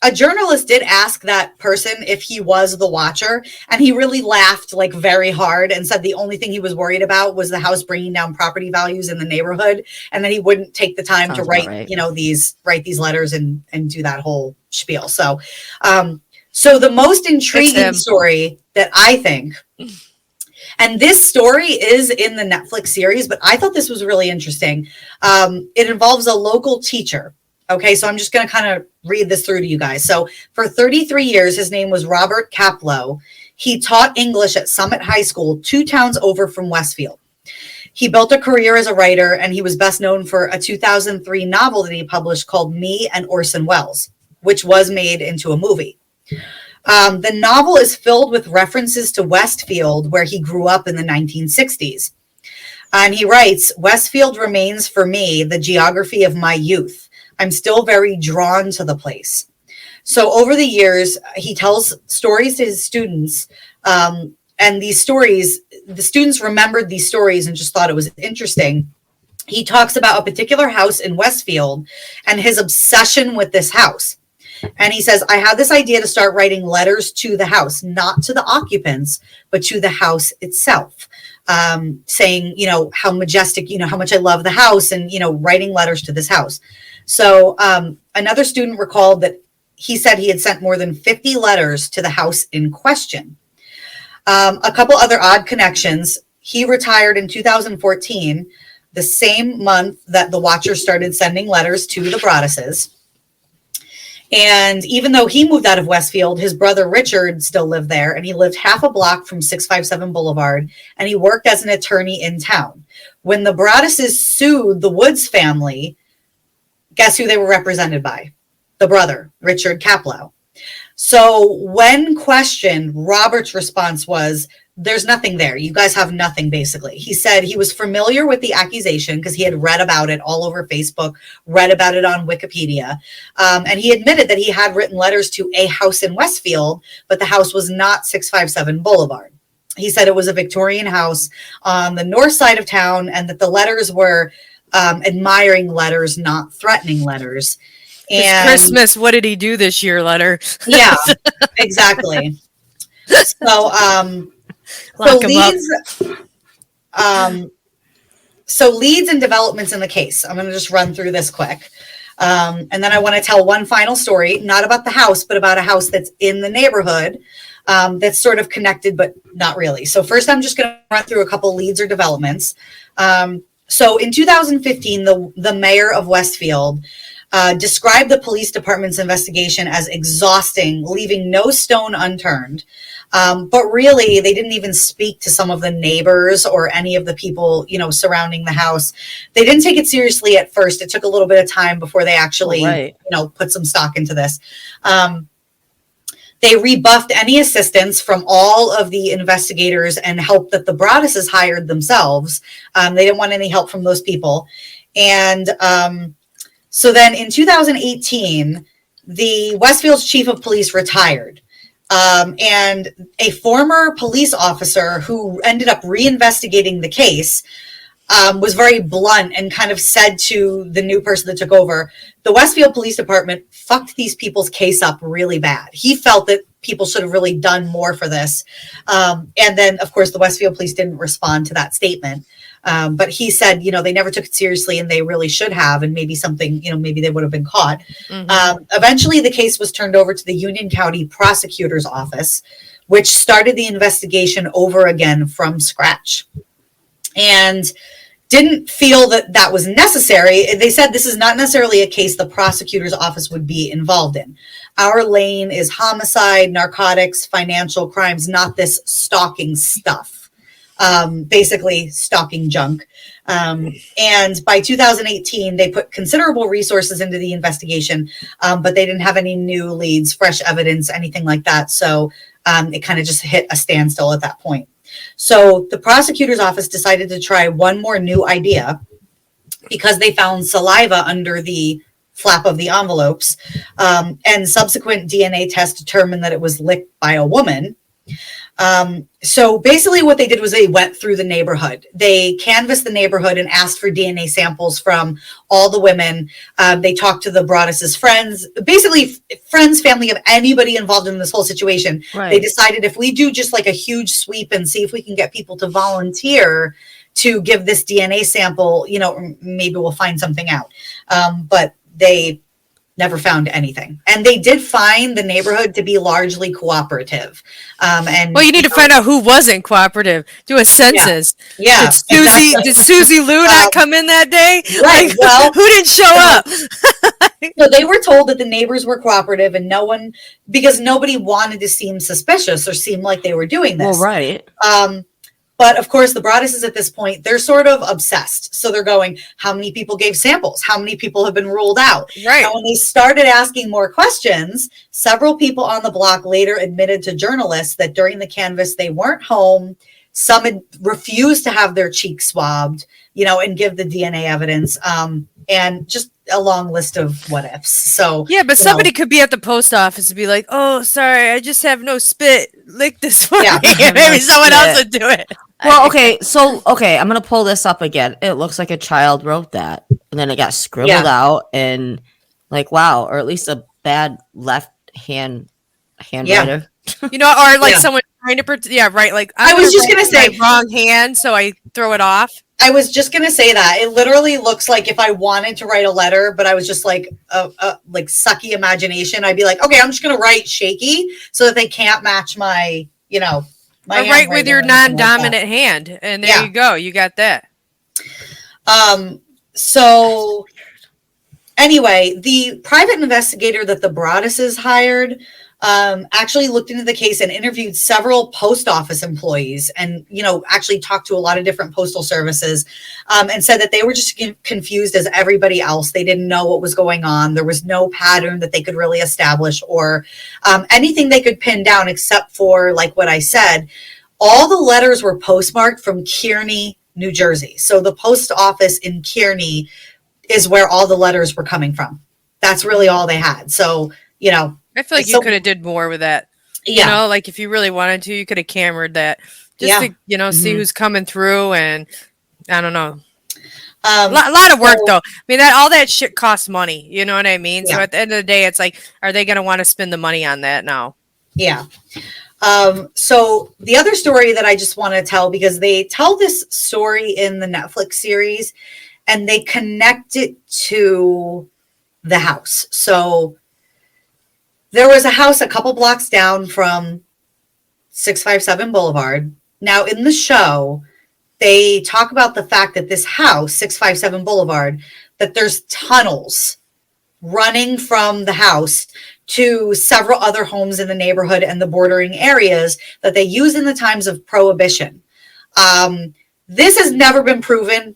a journalist did ask that person if he was the Watcher, and he really laughed like very hard and said the only thing he was worried about was the house bringing down property values in the neighborhood, and that he wouldn't take the time to write, you know, these letters and do that whole spiel. So, so the most intriguing story that I think, and this story is in the Netflix series, but I thought this was really interesting. It involves a local teacher. Okay, so I'm just going to kind of read this through to you guys. So for 33 years, his name was Robert Kaplow. He taught English at Summit High School, 2 towns over from Westfield. He built a career as a writer, and he was best known for a 2003 novel that he published called Me and Orson Welles, which was made into a movie. The novel is filled with references to Westfield, where he grew up in the 1960s. And he writes, Westfield remains for me the geography of my youth. I'm still very drawn to the place. So over the years, he tells stories to his students. And these stories, the students remembered these stories and just thought it was interesting. He talks about a particular house in Westfield and his obsession with this house. And he says, I had this idea to start writing letters to the house, not to the occupants, but to the house itself. saying, how majestic, how much I love the house, and, writing letters to this house. So another student recalled that he said he had sent more than 50 letters to the house in question. A couple other odd connections. He retired in 2014, the same month that the Watcher started sending letters to the Broadduses. And even though he moved out of Westfield, his brother Richard still lived there, and he lived half a block from 657 Boulevard, and he worked as an attorney in town. When the Broadduses sued the Woods family, guess who they were represented by? The brother, Richard Kaplow. So when questioned, Robert's response was, there's nothing there. You guys have nothing, basically. He said he was familiar with the accusation because he had read about it all over Facebook, read about it on Wikipedia. And he admitted that he had written letters to a house in Westfield, but the house was not 657 Boulevard. He said it was a Victorian house on the north side of town, and that the letters were admiring letters, not threatening letters. And Christmas, what did he do this year letter? Yeah, exactly. So leads and developments in the case. I'm going to just run through this quick. And then I want to tell one final story, not about the house, but about a house that's in the neighborhood that's sort of connected, but not really. So first, I'm just going to run through a couple leads or developments. So in 2015, the mayor of Westfield described the police department's investigation as exhausting, leaving no stone unturned. But really, they didn't even speak to some of the neighbors or any of the people, surrounding the house. They didn't take it seriously at first. It took a little bit of time before they actually, put some stock into this. They rebuffed any assistance from all of the investigators and help that the Broadduses hired themselves. They didn't want any help from those people. And so then in 2018, the Westfield's chief of police retired. And a former police officer who ended up reinvestigating the case was very blunt and kind of said to the new person that took over, the Westfield Police Department fucked these people's case up really bad. He felt that people should have really done more for this. And then, of course, the Westfield Police didn't respond to that statement. But he said, they never took it seriously and they really should have. And maybe something, maybe they would have been caught. Mm-hmm. Eventually, the case was turned over to the Union County Prosecutor's Office, which started the investigation over again from scratch. And didn't feel that was necessary. They said this is not necessarily a case the prosecutor's office would be involved in. Our lane is homicide, narcotics, financial crimes, not this stalking stuff. Basically stalking junk. And by 2018, they put considerable resources into the investigation, but they didn't have any new leads, fresh evidence, anything like that. So it kind of just hit a standstill at that point. So the prosecutor's office decided to try one more new idea because they found saliva under the flap of the envelopes, and subsequent DNA tests determined that it was licked by a woman. So basically what they did was they went through the neighborhood. They canvassed the neighborhood and asked for DNA samples from all the women. They talked to the Broadduses' friends, basically friends, family of anybody involved in this whole situation. Right. They decided if we do just like a huge sweep and see if we can get people to volunteer to give this DNA sample, maybe we'll find something out. But they never found anything. And they did find the neighborhood to be largely cooperative. Well, you need to find out who wasn't cooperative. Do a census. Yeah. Did Susie Lou not come in that day? Right. Like, well, who didn't show up? So they were told that the neighbors were cooperative and because nobody wanted to seem suspicious or seem like they were doing this. Well, right. But of course, the Broadduses at this point, they're sort of obsessed. So they're going, how many people gave samples? How many people have been ruled out? Right. And when they started asking more questions, several people on the block later admitted to journalists that during the canvass, they weren't home. Some had refused to have their cheeks swabbed, and give the DNA evidence. And just a long list of what ifs. So yeah, but somebody could be at the post office and be like, "Oh, sorry, I just have no spit. Lick this for me." Maybe someone else would do it. Well, okay, I'm gonna pull this up again. It looks like a child wrote that, and then it got scribbled out, and wow, or at least a bad left handwriter. You know, or like Yeah. someone trying to right. Like I was just gonna say my wrong hand, so I throw it off. I was just gonna say that it literally looks like if I wanted to write a letter, but I was just like like sucky imagination, I'd be like, okay, I'm just gonna write shaky so that they can't match my, my or write with your non-dominant hand, and there you go, you got that. So anyway, the private investigator that the Broadduses hired actually looked into the case and interviewed several post office employees and, actually talked to a lot of different postal services and said that they were just confused as everybody else. They didn't know what was going on. There was no pattern that they could really establish or anything they could pin down except for, like what I said, all the letters were postmarked from Kearney, New Jersey. So the post office in Kearney is where all the letters were coming from. That's really all they had. So, I feel like you could have did more with that. Yeah. Like if you really wanted to, you could have cameraed that just to, see who's coming through. And I don't know. A lot of work though. I mean, all that shit costs money. You know what I mean? Yeah. So at the end of the day, it's like, are they going to want to spend the money on that now? Yeah. So the other story that I just want to tell, because they tell this story in the Netflix series and they connect it to the house. So there was a house a couple blocks down from 657 Boulevard. Now, in the show, they talk about the fact that this house, 657 Boulevard, that there's tunnels running from the house to several other homes in the neighborhood and the bordering areas that they use in the times of Prohibition. This has never been proven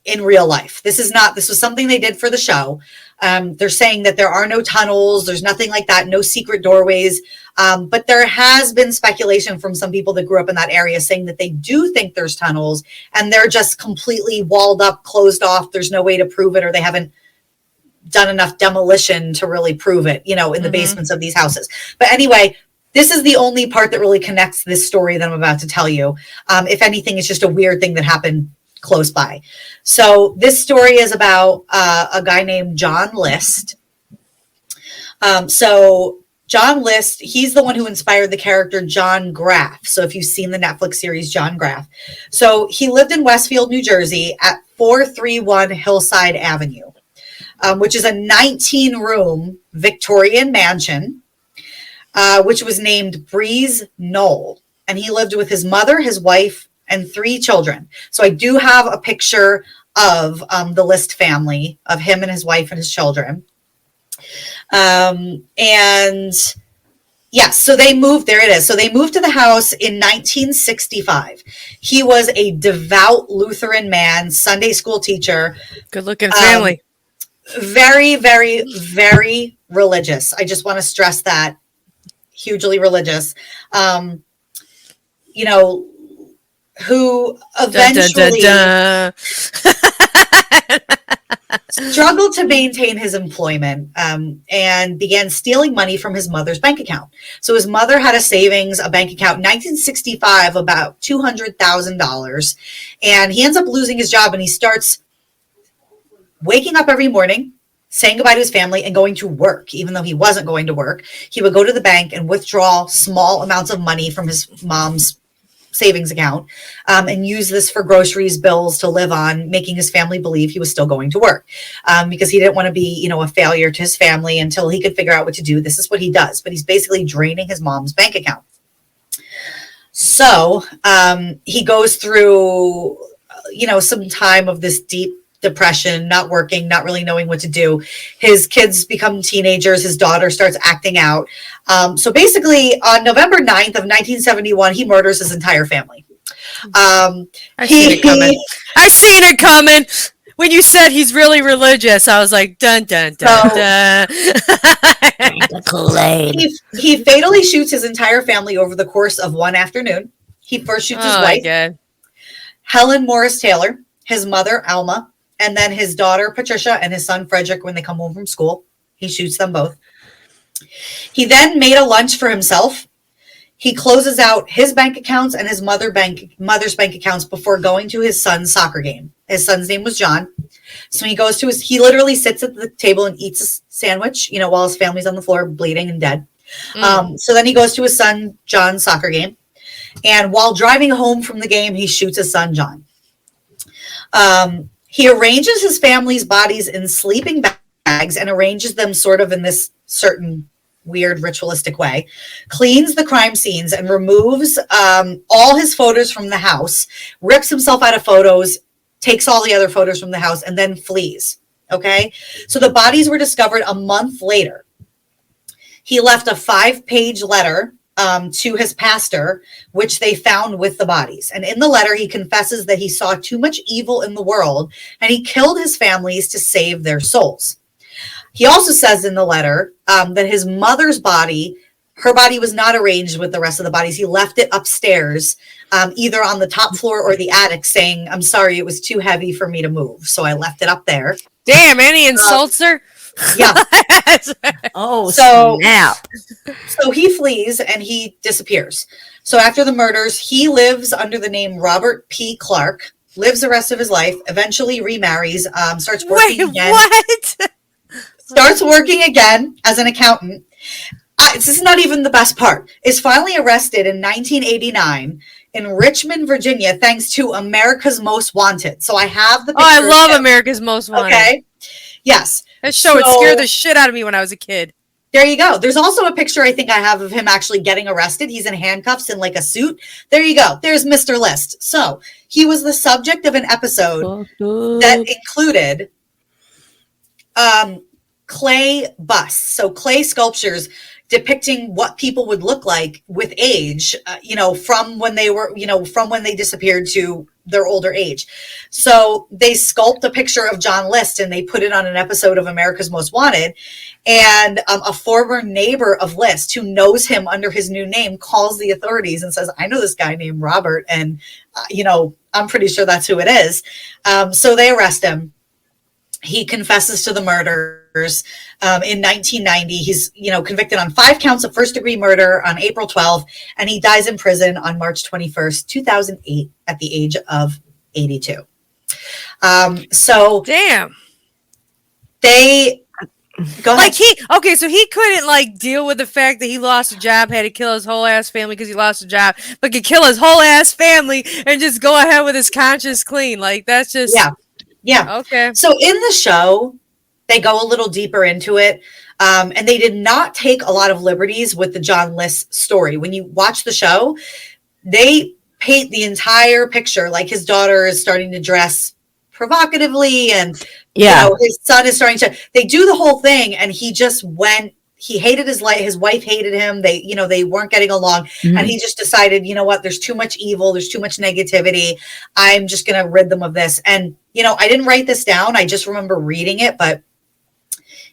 in real life. This was something they did for the show. They're saying that there are no tunnels, there's nothing like that, no secret doorways. But there has been speculation from some people that grew up in that area saying that they do think there's tunnels and they're just completely walled up, closed off. There's no way to prove it, or they haven't done enough demolition to really prove it, in the basements of these houses. But anyway, this is the only part that really connects this story that I'm about to tell you. If anything, it's just a weird thing that happened close by. So this story is about a guy named John List. So John List, he's the one who inspired the character John Graff. So if you've seen the Netflix series John Graff. So he lived in Westfield, New Jersey at 431 Hillside Avenue, which is a 19-room Victorian mansion, which was named Breeze Knoll. And he lived with his mother, his wife, and 3 children. So I do have a picture of the List family, of him and his wife and his children. And yes, so they moved, there it is. So they moved to the house in 1965. He was a devout Lutheran man, Sunday school teacher. Good looking family. Very, very, very religious. I just want to stress that. Hugely religious. Who eventually struggled to maintain his employment and began stealing money from his mother's bank account. So his mother had a bank account in 1965, about $200,000. And he ends up losing his job, and he starts waking up every morning, saying goodbye to his family and going to work. Even though he wasn't going to work, he would go to the bank and withdraw small amounts of money from his mom's savings account and use this for groceries, bills to live on, making his family believe he was still going to work because he didn't want to be, a failure to his family until he could figure out what to do. This is what he does, but he's basically draining his mom's bank account. So he goes through, some time of this deep depression, not working, not really knowing what to do. His kids become teenagers. His daughter starts acting out. So basically on November 9th of 1971, he murders his entire family. I seen it coming. When you said he's really religious, I was like, dun, dun, dun, dun. He fatally shoots his entire family over the course of one afternoon. He first shoots his wife, Helen Morris Taylor, his mother, Alma, and then his daughter, Patricia, and his son, Frederick, when they come home from school. He shoots them both. He then made a lunch for himself. He closes out his bank accounts and his mother's bank accounts before going to his son's soccer game. His son's name was John. So he goes to he literally sits at the table and eats a sandwich, while his family's on the floor bleeding and dead. So then he goes to his son John's soccer game. And while driving home from the game, he shoots his son John. He arranges his family's bodies in sleeping bags and arranges them sort of in this certain weird ritualistic way, cleans the crime scenes and removes all his photos from the house, rips himself out of photos, takes all the other photos from the house, and then flees. Okay? So the bodies were discovered a month later. He left a 5-page letter to his pastor, which they found with the bodies. And in the letter, he confesses that he saw too much evil in the world and he killed his families to save their souls. He also says in the letter that his mother's body, her body was not arranged with the rest of the bodies. He left it upstairs, either on the top floor or the attic, saying, I'm sorry, it was too heavy for me to move. So I left it up there. Damn, and he insults her? Yeah. Snap. So he flees and he disappears. So after the murders, he lives under the name Robert P. Clark, lives the rest of his life, eventually remarries, starts working again. What? Starts working again as an accountant. This is not even the best part. Is finally arrested in 1989 in Richmond, Virginia, thanks to America's Most Wanted. So I have the picture. Oh, I love America's Most Wanted. Okay. Yes. That show would scare the shit out of me when I was a kid. There you go. There's also a picture I think I have of him actually getting arrested. He's in handcuffs in like a suit. There you go. There's Mr. List. So he was the subject of an episode that included clay busts. So clay sculptures depicting what people would look like with age, from when they disappeared to their older age. So they sculpt a picture of John List and they put it on an episode of America's Most Wanted. And a former neighbor of List who knows him under his new name calls the authorities and says, I know this guy named Robert. And, I'm pretty sure that's who it is. So they arrest him. He confesses to the murders. In 1990, he's, convicted on 5 counts of first-degree murder on April 12th, and he dies in prison on March 21st, 2008, at the age of 82. Damn. They go ahead. So he couldn't deal with the fact that he lost a job, had to kill his whole ass family because he lost a job, but could kill his whole ass family and just go ahead with his conscience clean. That's just Yeah. Okay. So in the show, they go a little deeper into it. And they did not take a lot of liberties with the John List story. When you watch the show, they paint the entire picture. Like his daughter is starting to dress provocatively and his son is starting to, they do the whole thing. And he just he hated his life. His wife hated him. They weren't getting along. Mm-hmm. And he just decided, there's too much evil. There's too much negativity. I'm just going to rid them of this. And, I didn't write this down. I just remember reading it, but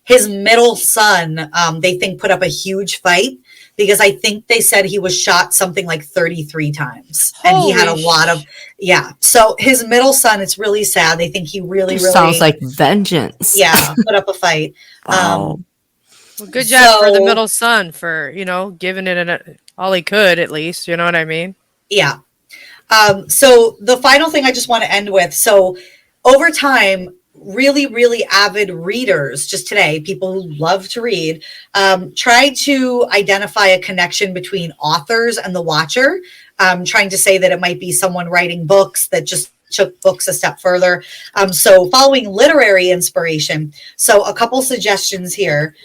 his middle son, they think put up a huge fight because I think they said he was shot something like 33 times. And he had a lot of, So his middle son, it's really sad. They think he really sounds like vengeance. Yeah. Put up a fight. Wow. Well, good job for the middle son for, giving it all he could, at least. You know what I mean? Yeah. So the final thing I just want to end with. So over time, really, really avid readers just today, people who love to read, tried to identify a connection between authors and the watcher, trying to say that it might be someone writing books that just took books a step further. So following literary inspiration. So a couple suggestions here.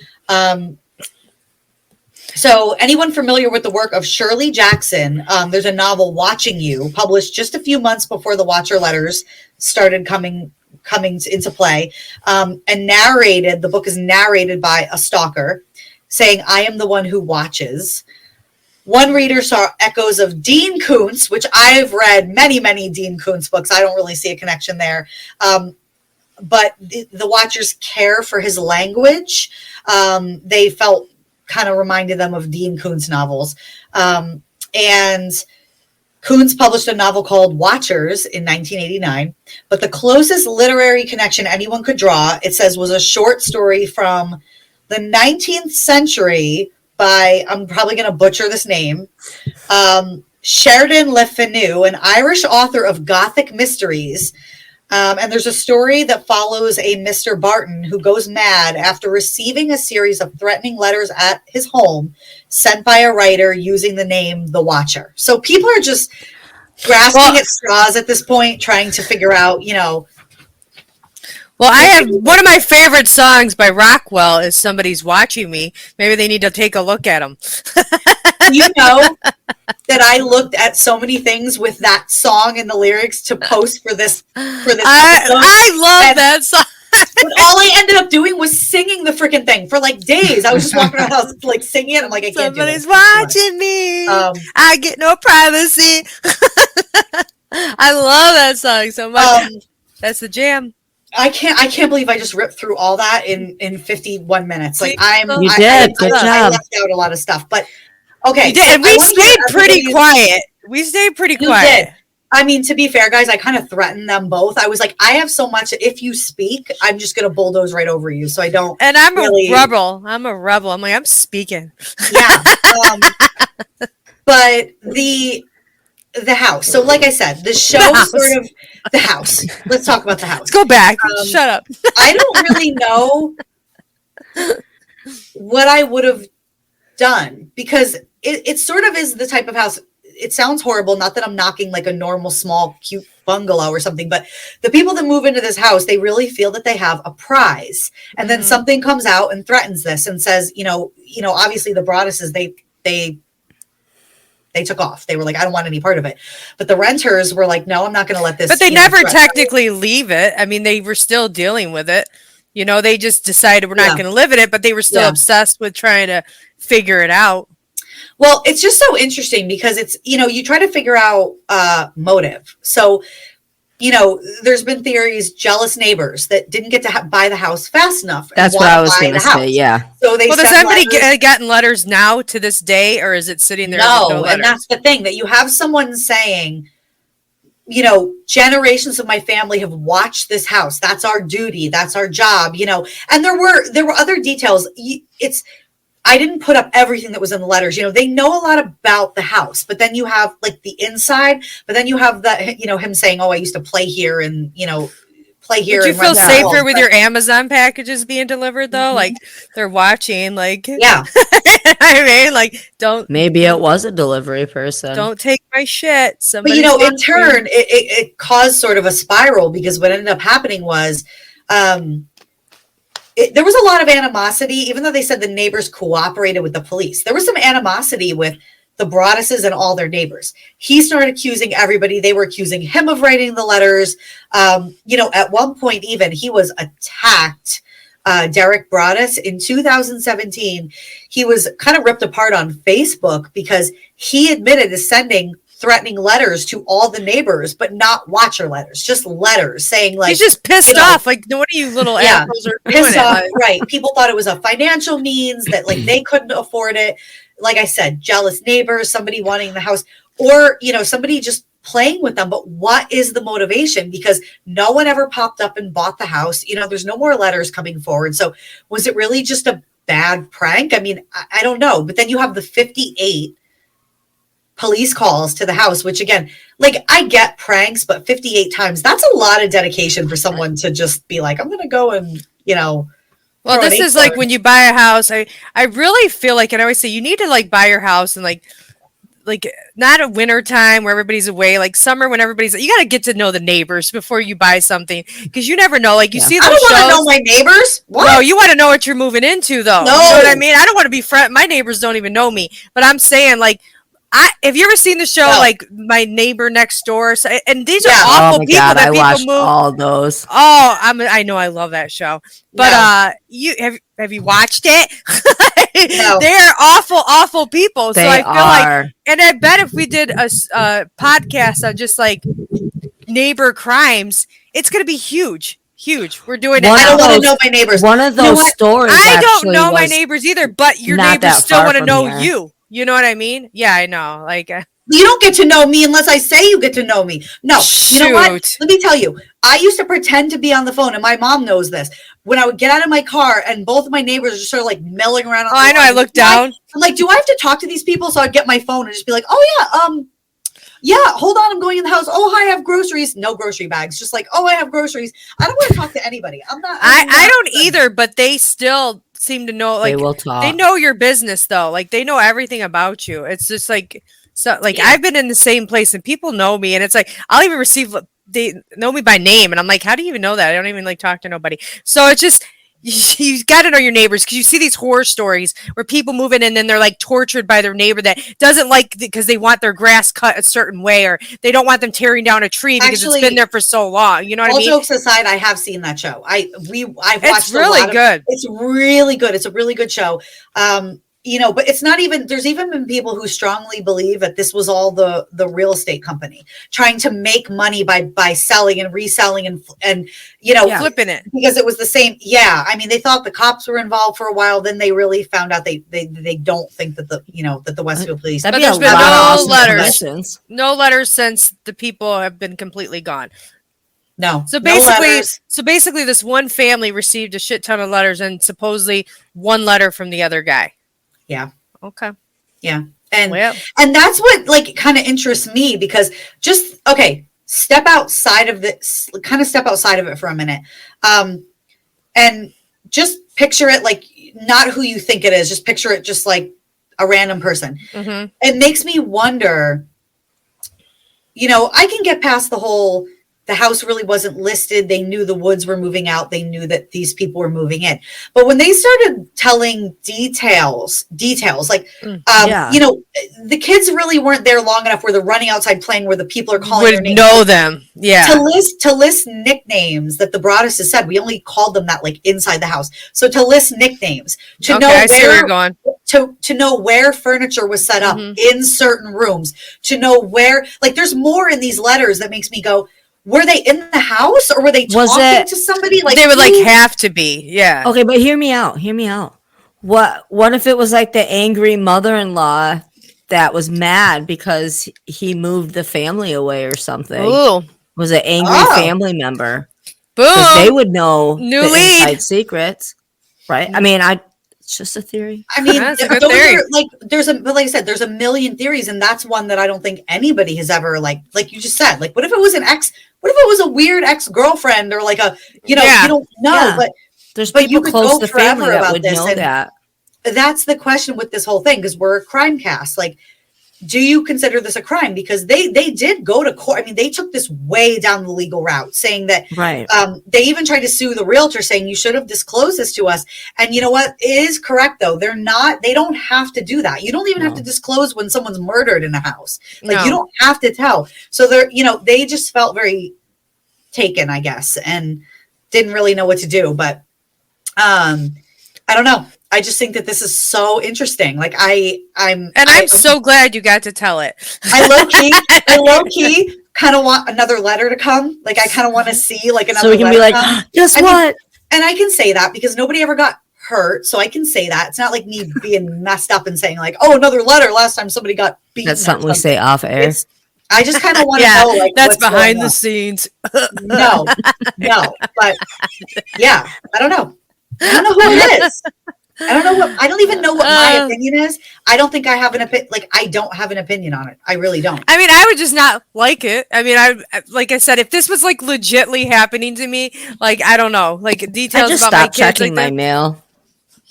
So anyone familiar with the work of Shirley Jackson, there's a novel, Watching You, published just a few months before the Watcher letters started coming into play, and the book is narrated by a stalker saying, I am the one who watches. One reader saw echoes of Dean Koontz, which I've read many, many Dean Koontz books. I don't really see a connection there. But the watchers care for his language. They felt kind of reminded them of Dean Koontz novels. And Koontz published a novel called Watchers in 1989. But the closest literary connection anyone could draw, it says, was a short story from the 19th century by, I'm probably going to butcher this name, Sheridan Le Fanu, an Irish author of Gothic mysteries. And there's a story that follows a Mr. Barton who goes mad after receiving a series of threatening letters at his home sent by a writer using the name The Watcher. So people are just grasping at straws at this point, trying to figure out, Well, I have one of my favorite songs by Rockwell is Somebody's Watching Me. Maybe they need to take a look at them. You know that I looked at so many things with that song and the lyrics to post for this episode. I love that song. But all I ended up doing was singing the freaking thing for like days. I was just walking around the house like singing it. I'm like, I can't Somebody's do this. watching me. I get no privacy. I love that song so much. That's the jam. I can't believe I just ripped through all that in 51 minutes. Like You did. Good job. I left out a lot of stuff, but okay. You did, and we stayed pretty quiet. We stayed pretty quiet. Did. I mean, to be fair, guys, I kind of threatened them both. I was like, I have so much. If you speak, I'm just going to bulldoze right over you. So I don't. And I'm really... a rebel. I'm a rebel. I'm like, I'm speaking. Yeah. But the house. So like I said, the show sort of the house. Let's talk about the house. Let's go back. Shut up. I don't really know what I would have done because it sort of is the type of house. It sounds horrible. Not that I'm knocking like a normal, small, cute bungalow or something, but the people that move into this house, they really feel that they have a prize. And then something comes out and threatens this and says, obviously the Broadduses, they took off. They were like, I don't want any part of it. But the renters were like, no, I'm not going to let this. But they never technically leave it. I mean, they were still dealing with it. They just decided we're not going to live in it, but they were still obsessed with trying to figure it out. Well, it's just so interesting because it's, you try to figure out motive. So, there's been theories, jealous neighbors that didn't get to buy the house fast enough. That's what I was going to say, yeah. So they does anybody gotten letters now to this day, or is it sitting there? No, and that's the thing, that you have someone saying, generations of my family have watched this house. That's our duty. That's our job, and there were other details. I didn't put up everything that was in the letters. They know a lot about the house, but then you have like the inside, but then you have the, him saying, oh, I used to play here and, play here. Would you feel safer with your Amazon packages being delivered though? Mm-hmm. Like they're watching, like, yeah. I mean, like, don't. Maybe it was a delivery person. Don't take my shit. But in turn, it caused sort of a spiral because what ended up happening was, there was a lot of animosity, even though they said the neighbors cooperated with the police. There was some animosity with the Broadduses and all their neighbors. He started accusing everybody. They were accusing him of writing the letters. At one point, even he was attacked. Derek Broaddus in 2017, he was kind of ripped apart on Facebook because he admitted to sending threatening letters to all the neighbors, but not watcher letters, just letters saying like, he's just pissed off. Like, what are you little assholes are doing? Pissed off, right. People thought it was a financial means that like they couldn't afford it. Like I said, jealous neighbors, somebody wanting the house, or, somebody just playing with them. But what is the motivation? Because no one ever popped up and bought the house. There's no more letters coming forward. So was it really just a bad prank? I mean, I don't know. But then you have the 58 police calls to the house, which again, like I get pranks, but 58 times, that's a lot of dedication for someone to just be like, I'm going to go and, well, this is like when you buy a house, I really feel like, and I always say you need to like buy your house and like not a winter time where everybody's away, like summer when everybody's, you got to get to know the neighbors before you buy something. Cause you never know. Like you see those shows. I don't want to know my neighbors. What? No, you want to know what you're moving into though. No. You know what I mean? I don't want to be my neighbors don't even know me, but I'm saying like, have you ever seen the show like My Neighbor Next Door? And these are awful people that people watched move. All those. Oh, I know I love that show. But you have you watched it? No. They're awful people. So I feel like, and I bet if we did a podcast on just like neighbor crimes, it's going to be huge. We're doing it. I don't want to know my neighbors. One of those stories. I don't know my neighbors either, but your neighbors still want to know you. You know what I mean? Yeah, I know. Like, you don't get to know me unless I say you get to know me. No, shoot. You know what? Let me tell you. I used to pretend to be on the phone, and my mom knows this. When I would get out of my car, and both of my neighbors are sort of like milling around. I know. I look down. I'm like, do I have to talk to these people? So I'd get my phone and just be like, oh yeah, Yeah, hold on, I'm going in the house. Oh, hi, I have groceries. No grocery bags. Just like, oh, I have groceries. I don't want to talk to anybody. I don't either, but they still seem to know, They like, will talk. they know your business though. Like, they know everything about you. It's just like, so like, Yeah. I've been in the same place and people know me, and it's like, I'll even receive, they know me by name, and I'm like, how do you even know that? I don't even like talk to nobody. So it's just, you got to know your neighbors, because you see these horror stories where people move in and then they're like tortured by their neighbor that doesn't like, because they want their grass cut a certain way, or they don't want them tearing down a tree because Actually, it's been there for so long. You know what I mean? All jokes aside, I have seen that show. I've watched. It's really good. It's really good. It's a really good show. You know, but it's not even, there's even been people who strongly believe that this was all the real estate company trying to make money by selling and reselling and you know, flipping it, because it was the same. Yeah. I mean, they thought the cops were involved for a while. Then they really found out they don't think that the Westfield police. But there's been no letters since the people have been completely gone. No. So basically this one family received a shit ton of letters and supposedly one letter from the other guy. Yeah. Okay. Yeah. And that's what like kind of interests me, because just step outside of it for a minute. And just picture it like not who you think it is, just picture it just like a random person. Mm-hmm. It makes me wonder, you know, I can get past the house really wasn't listed. They knew the Woods were moving out. They knew that these people were moving in. But when they started telling details, like, you know, the kids really weren't there long enough where they're running outside playing where the people are calling their names. Know them. Yeah. To list nicknames that the Broaddus's said. We only called them that like inside the house. So to list nicknames, to know I see where you're going. To know where furniture was set up in certain rooms, to know where, like, there's more in these letters that makes me go, were they in the house or were they talking to somebody? Like they would like have to be. Yeah. Okay, but hear me out. What if it was like the angry mother-in-law that was mad because he moved the family away or something? Ooh. Was an angry family member. Boom. They would know New the lead. inside secrets, right? I mean, it's just a theory. I mean, that's a good theory. But like I said, there's a million theories, and that's one that I don't think anybody has ever like you just said, like, what if it was what if it was a weird ex-girlfriend or like a, you know, you don't know, but you could close the family that would know that. That's the question with this whole thing, because we're a crime cast. Like, do you consider this a crime? Because they did go to court. I mean, they took this way down the legal route, saying that they even tried to sue the realtor, saying you should have disclosed this to us. And you know what? It is correct though. They don't have to do that. You don't even have to disclose when someone's murdered in a house. Like you don't have to tell. So they just felt very taken, I guess, and didn't really know what to do. But I don't know. I just think that this is so interesting. Like I'm so glad you got to tell it. I low key kind of want another letter to come. Like I kind of want to see like another. So we can be like, guess what? And I can say that because nobody ever got hurt, so I can say that. It's not like me being messed up and saying like, oh, another letter. Last time somebody got beaten. That's something we say off air. I just kind of want to know like that's behind the scenes. No, but yeah, I don't know. I don't know who it is. I don't even know what my opinion is. I don't think I have an opinion. Like, I don't have an opinion on it. I really don't. I mean, I would just not like it. I mean, like I said, if this was like legitly happening to me, like, I don't know, like details I just about my kids. Checking like my mail.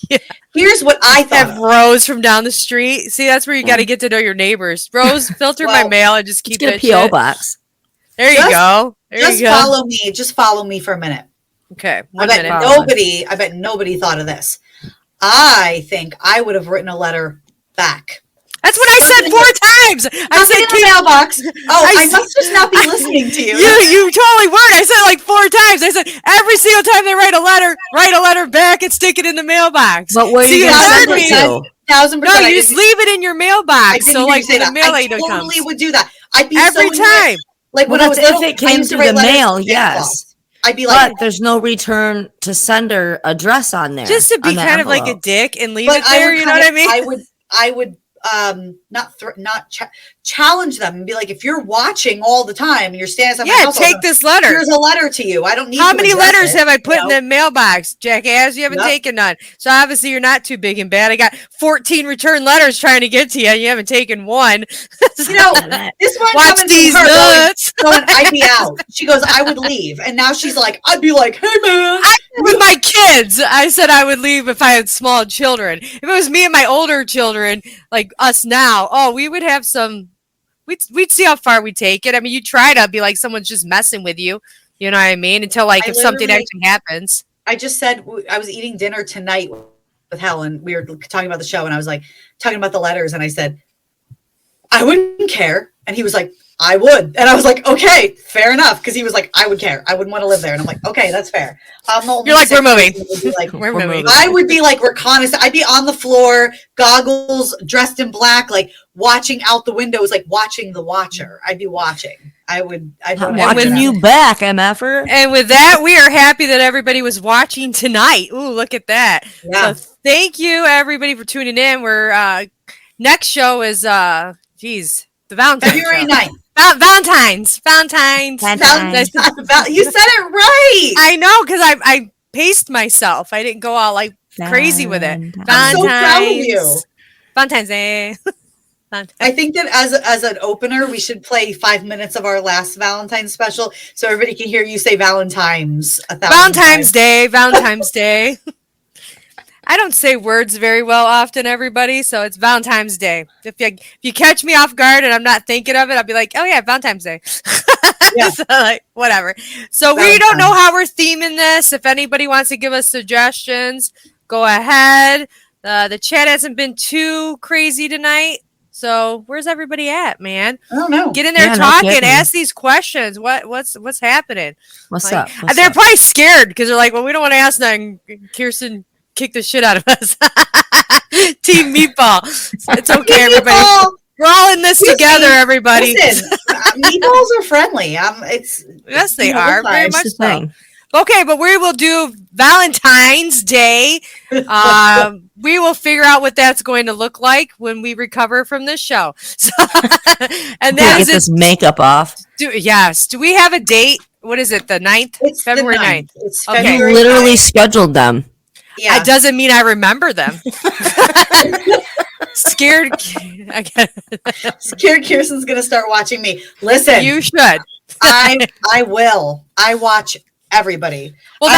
Yeah. Here's what I thought. Have Rose from down the street. See, that's where you got to get to know your neighbors. Rose, filter my mail and just keep it. Get a PO box. There you go. Follow me. Just follow me for a minute. Okay. I bet nobody thought of this. I think I would have written a letter back. That's what I said 4 times. I said in the mailbox. Oh, I must just not be listening to you. You totally weren't. I said like 4 times. I said every single time they write a letter back and stick it in the mailbox. But where you send it to? 1,000%. No, you just leave it in your mailbox. So like when the mail agent comes. I totally would do that. I'd be every time. Like when I was little, if it came through the mail, yes. I'd be like, but there's no return to sender address on there. Just to be kind of like a dick and leave it there. You know what I mean? I would not challenge them and be like, if you're watching all the time and you're standing outside my house, take this letter. Here's a letter to you. I don't need. How many letters have I put in the mailbox, jackass? You haven't taken none. So obviously you're not too big and bad. I got 14 return letters trying to get to you. You haven't taken one. You know, this one watch these nuts. Going, I'd be out. She goes, I would leave, and now she's like, I'd be like, hey man. With my kids, I said I would leave if I had small children. If it was me and my older children, like us now, we would have some. We'd see how far we take it. I mean, you try to be like someone's just messing with you. You know what I mean? Until like if something actually happens. I just said I was eating dinner tonight with Helen. We were talking about the show, and I was like talking about the letters, and I said, I wouldn't care. And he was like, I would. And I was like, okay, fair enough. Because he was like, I would care. I wouldn't want to live there. And I'm like, okay, that's fair. You're like, we're moving. Like, we're moving. I would be like reconnaissance. I'd be on the floor, goggles, dressed in black, like watching out the windows, like watching the watcher. I'd be watching. I'm watching you back, MFer. And with that, we are happy that everybody was watching tonight. Ooh, look at that. Yeah. So thank you, everybody, for tuning in. We're next show is the Valentine's February 9th. Valentine's. You said it right. I know, because I paced myself. I didn't go all like crazy with it. I'm so proud of you. Valentine's Day. I think that as an opener, we should play 5 minutes of our last Valentine's special so everybody can hear you say Valentine's. Valentine's Day. Valentine's Day. I don't say words very well often, everybody, so it's Valentine's Day. If you catch me off guard and I'm not thinking of it, I'll be like, oh yeah, Valentine's Day. Yeah. So, like, whatever. So we don't know how we're theming this. If anybody wants to give us suggestions, go ahead. The chat hasn't been too crazy tonight. So where's everybody at, man? I don't know. Get in there talking. Ask these questions. What's happening? What's up? They're probably scared because they're like, well, we don't want to ask nothing. Kirsten kick the shit out of us. Team Meatball. It's okay, everybody. We're all in this together, everybody. Listen, meatballs are friendly. Yes, they are. Very much so. Okay, but we will do Valentine's Day. We will figure out what that's going to look like when we recover from this show. So, and then get this makeup off. Do we have a date? What is it? The 9th? It's February 9th. It's okay. You literally scheduled them. Yeah. It doesn't mean I remember them. Scared Kirsten's gonna start watching me. Listen, you should. I will. I watch everybody. Well,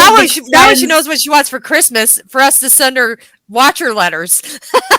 now she knows what she wants for Christmas, for us to send her watcher letters.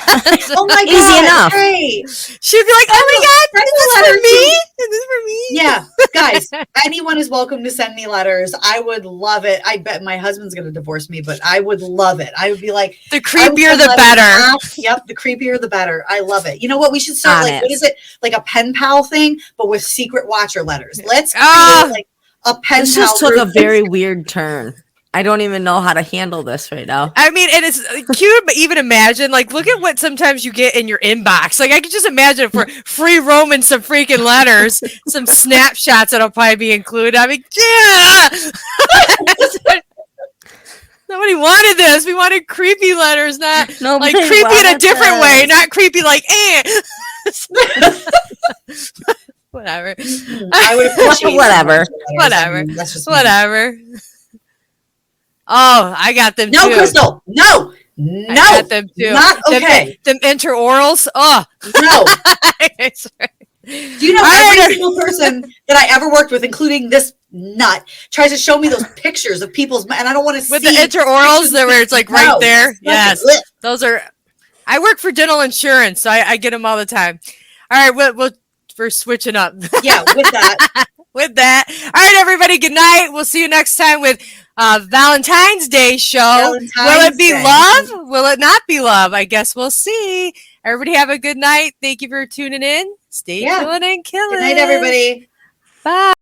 Oh my God, easy enough. Hey. She'd be like, oh my God, is this for me? Is this for me? Yeah, guys, anyone is welcome to send me letters. I would love it. I bet my husband's going to divorce me, but I would love it. I would be like, the creepier the better. Yep, the creepier the better. I love it. You know what? We should start what is it? Like a pen pal thing, but with secret watcher letters. Let's create like a pen pal. This just took a very weird turn. I don't even know how to handle this right now. I mean, and it's cute, but even imagine, like, look at what sometimes you get in your inbox. Like, I could just imagine if we're free roaming some freaking letters, some snapshots that'll probably be included. I mean, yeah. Nobody wanted this. We wanted creepy letters, not like creepy in a different way, not creepy like, whatever. I would appreciate whatever. Oh, I got them too. No, Crystal. No. I got them too. Not okay. Them interorals. Oh. No. Do you know every single person that I ever worked with, including this nut, tries to show me those pictures of people's, and I don't want to see. With the interorals where it's like right there. Yes. Those are, I work for dental insurance, so I get them all the time. All right, we're switching up. Yeah, with that. With that. All right, everybody, good night. We'll see you next time with Valentine's Day show. Will it be love? Will it not be love? I guess we'll see. Everybody have a good night. Thank you for tuning in. Stay chillin' and killin'. Good night, everybody. Bye.